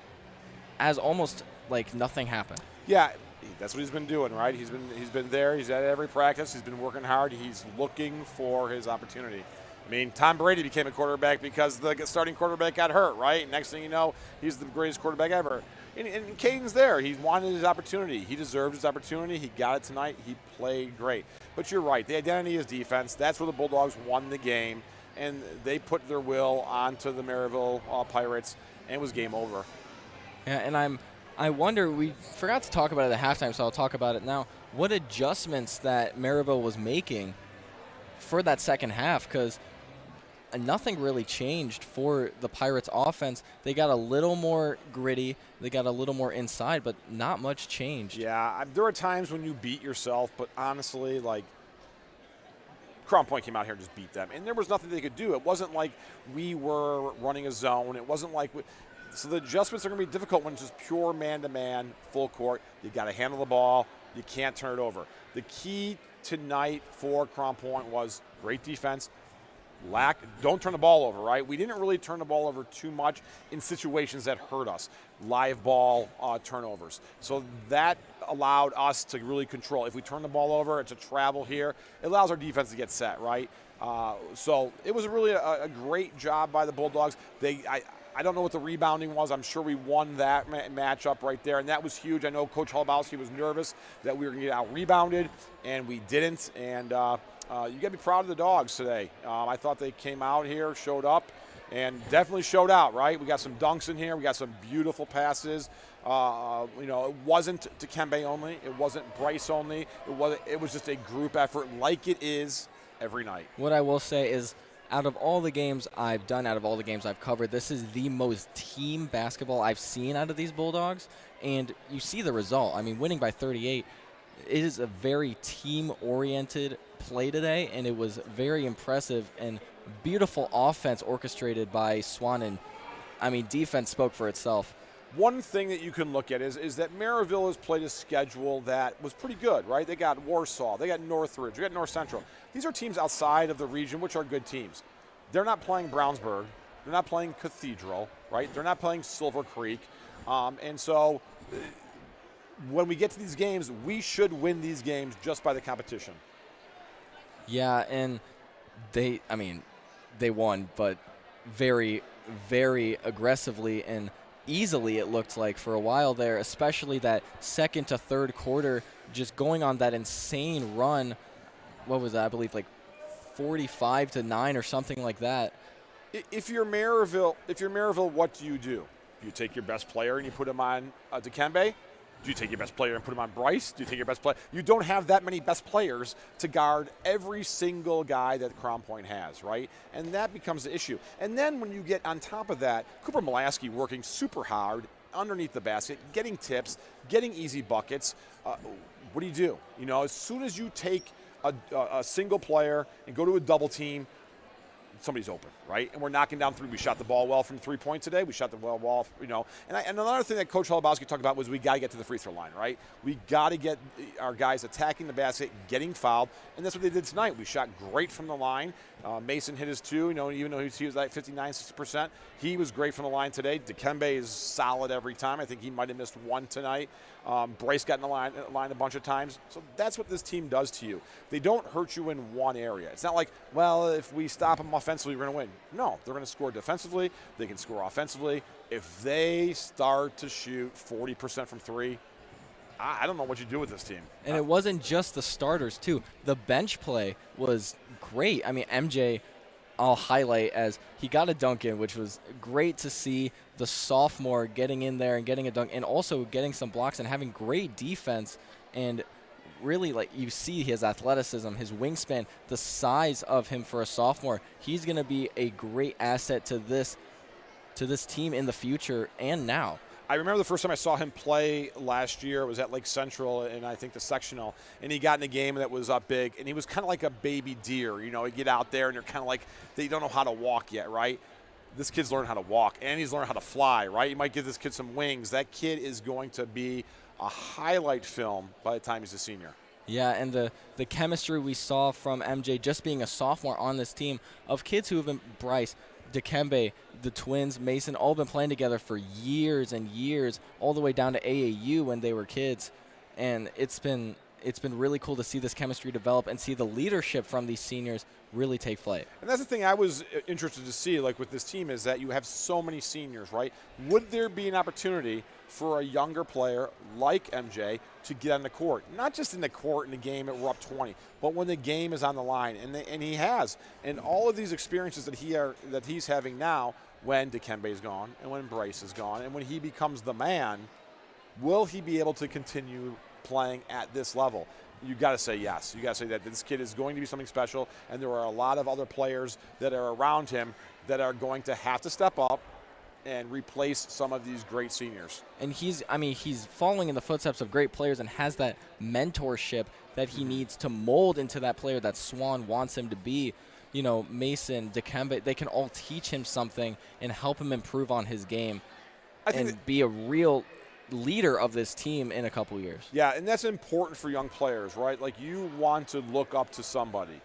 [SPEAKER 2] as almost like nothing happened.
[SPEAKER 3] Yeah, that's what he's been doing, right? He's been there. He's at every practice. He's been working hard. He's looking for his opportunity. I mean, Tom Brady became a quarterback because the starting quarterback got hurt, right? Next thing you know, he's the greatest quarterback ever. And Caden's there. He wanted his opportunity. He deserved his opportunity. He got it tonight. He played great. But you're right. The identity is defense. That's where the Bulldogs won the game, and they put their will onto the Merrillville Pirates, and it was game over.
[SPEAKER 2] Yeah, and I wonder, we forgot to talk about it at halftime, so I'll talk about it now. What adjustments that Merrillville was making for that second half, because nothing really changed for the Pirates offense. They got a little more gritty. They got a little more inside, but not much changed.
[SPEAKER 3] Yeah, there are times when you beat yourself, but honestly, like, Crown Point came out here and just beat them. And there was nothing they could do. It wasn't like we were running a zone. It wasn't like so the adjustments are going to be difficult when it's just pure man-to-man, full court. You got to handle the ball. You can't turn it over. The key tonight for Crown Point was great defense. Don't turn the ball over, right? We didn't really turn the ball over too much in situations that hurt us, live ball turnovers. So that allowed us to really control. If we turn the ball over, it's a travel here. It allows our defense to get set, right? So it was really a great job by the Bulldogs. I don't know what the rebounding was. I'm sure we won that matchup right there, and that was huge. I know Coach Halabowski was nervous that we were going to get out-rebounded, and we didn't. And you got to be proud of the Dogs today. I thought they came out here, showed up, and definitely showed out, right? We got some dunks in here. We got some beautiful passes. It wasn't Dikembe only. It wasn't Bryce only. It was just a group effort like it is every night.
[SPEAKER 2] What I will say is, out of all the games I've done, out of all the games I've covered, this is the most team basketball I've seen out of these Bulldogs, and you see the result. I mean, winning by 38, it is a very team-oriented play today, and it was very impressive and beautiful offense orchestrated by Swan, and, I mean, defense spoke for itself.
[SPEAKER 3] One thing that you can look at is that Merrillville has played a schedule that was pretty good, right? They got Warsaw, they got Northridge, they got North Central. These are teams outside of the region, which are good teams. They're not playing Brownsburg. They're not playing Cathedral, right? They're not playing Silver Creek. And so when we get to these games, we should win these games just by the competition.
[SPEAKER 2] Yeah, and they won, but very, very aggressively and easily, it looked like, for a while there, especially that second to third quarter, just going on that insane run. What was that? I believe like 45-9 or something like that.
[SPEAKER 3] If you're Merrillville, what do? Do you take your best player and you put him on Dikembe? Do you take your best player and put him on Bryce? Do you take your best player? You don't have that many best players to guard every single guy that Crown Point has, right? And that becomes the issue. And then when you get on top of that, Cooper Mulaski working super hard underneath the basket, getting tips, getting easy buckets. What do? As soon as you take a single player and go to a double team, somebody's open, right? And we're knocking down three. We shot the ball well from 3 points today. We shot the ball well, And another thing that Coach Holubowski talked about was we got to get to the free throw line, right? We got to get our guys attacking the basket, getting fouled, and that's what they did tonight. We shot great from the line. Mason hit his two, even though he was like 59, 60%. He was great from the line today. Dikembe is solid every time. I think he might have missed one tonight. Bryce got in the line a bunch of times. So that's what this team does to you. They don't hurt you in one area. It's not like, well, if we stop them offensively, we're going to win. No, they're going to score defensively. They can score offensively. If they start to shoot 40% from three, I don't know what you do with this team.
[SPEAKER 2] And it wasn't just the starters, too. The bench play was great. I mean, MJ, I'll highlight as he got a dunk in, which was great to see the sophomore getting in there and getting a dunk and also getting some blocks and having great defense. And really, like, you see his athleticism, his wingspan, the size of him for a sophomore. He's going to be a great asset to this team in the future and now.
[SPEAKER 3] I remember the first time I saw him play last year. It was at Lake Central, and I think the sectional, and he got in a game that was up big, and he was kind of like a baby deer. You get out there, and you're kind of like they don't know how to walk yet, right? This kid's learned how to walk, and he's learned how to fly, right? You might give this kid some wings. That kid is going to be a highlight film by the time he's a senior.
[SPEAKER 2] Yeah, and the chemistry we saw from MJ just being a sophomore on this team of kids who have been Bryce, Dikembe, the twins, Mason, all been playing together for years and years, all the way down to AAU when they were kids. And it's been really cool to see this chemistry develop and see the leadership from these seniors really take flight.
[SPEAKER 3] And that's the thing I was interested to see, like with this team, is that you have so many seniors, right? Would there be an opportunity for a younger player like MJ to get on the court? Not just in the court in the game that we're up 20, but when the game is on the line, and he has. And all of these experiences that he's having now, when Dikembe is gone, and when Bryce is gone, and when he becomes the man, will he be able to continue playing at this level? You got to say yes. You got to say that this kid is going to be something special, and there are a lot of other players that are around him that are going to have to step up and replace some of these great seniors.
[SPEAKER 2] And he's following in the footsteps of great players and has that mentorship that he needs to mold into that player that Swan wants him to be. Mason, Dikembe, they can all teach him something and help him improve on his game and be a real leader of this team in a couple years.
[SPEAKER 3] Yeah, and that's important for young players, right? Like, you want to look up to somebody.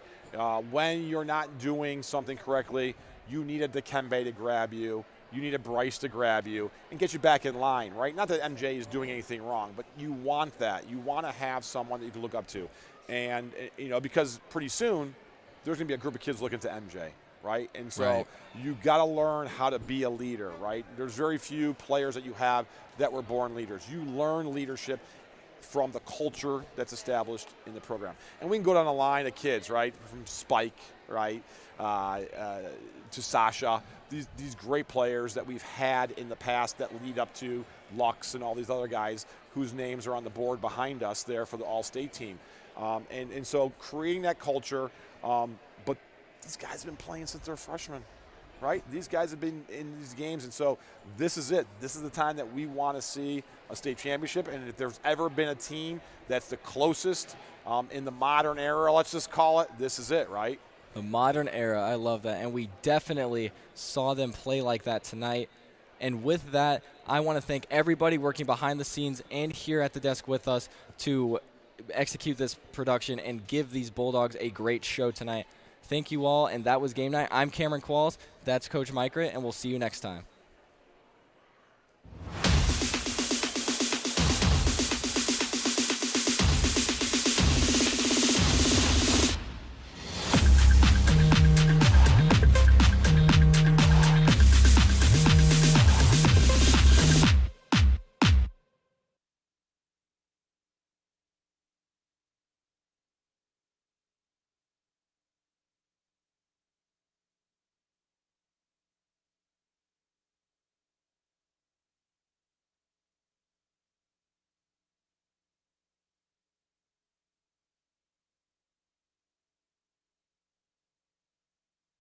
[SPEAKER 3] When you're not doing something correctly, you need a Dikembe to grab you. You need a Bryce to grab you and get you back in line, right? Not that MJ is doing anything wrong, but you want that. You want to have someone that you can look up to. And, because pretty soon there's going to be a group of kids looking to MJ, right? And so you got to learn how to be a leader, right? There's very few players that you have that were born leaders. You learn leadership from the culture that's established in the program. And we can go down the line of kids, right? From Spike, right, to Sasha, these great players that we've had in the past that lead up to Lux and all these other guys whose names are on the board behind us there for the All-State team. And so creating that culture, but these guys have been playing since they're freshmen, right? These guys have been in these games, and so this is it. This is the time that we want to see a state championship, and if there's ever been a team that's the closest in the modern era, let's just call it, this is it, right?
[SPEAKER 2] The modern era, I love that, and we definitely saw them play like that tonight. And with that, I want to thank everybody working behind the scenes and here at the desk with us to execute this production and give these Bulldogs a great show tonight. Thank you all, and that was Game Night. I'm Cameron Qualls. That's Coach Mikrut, and we'll see you next time.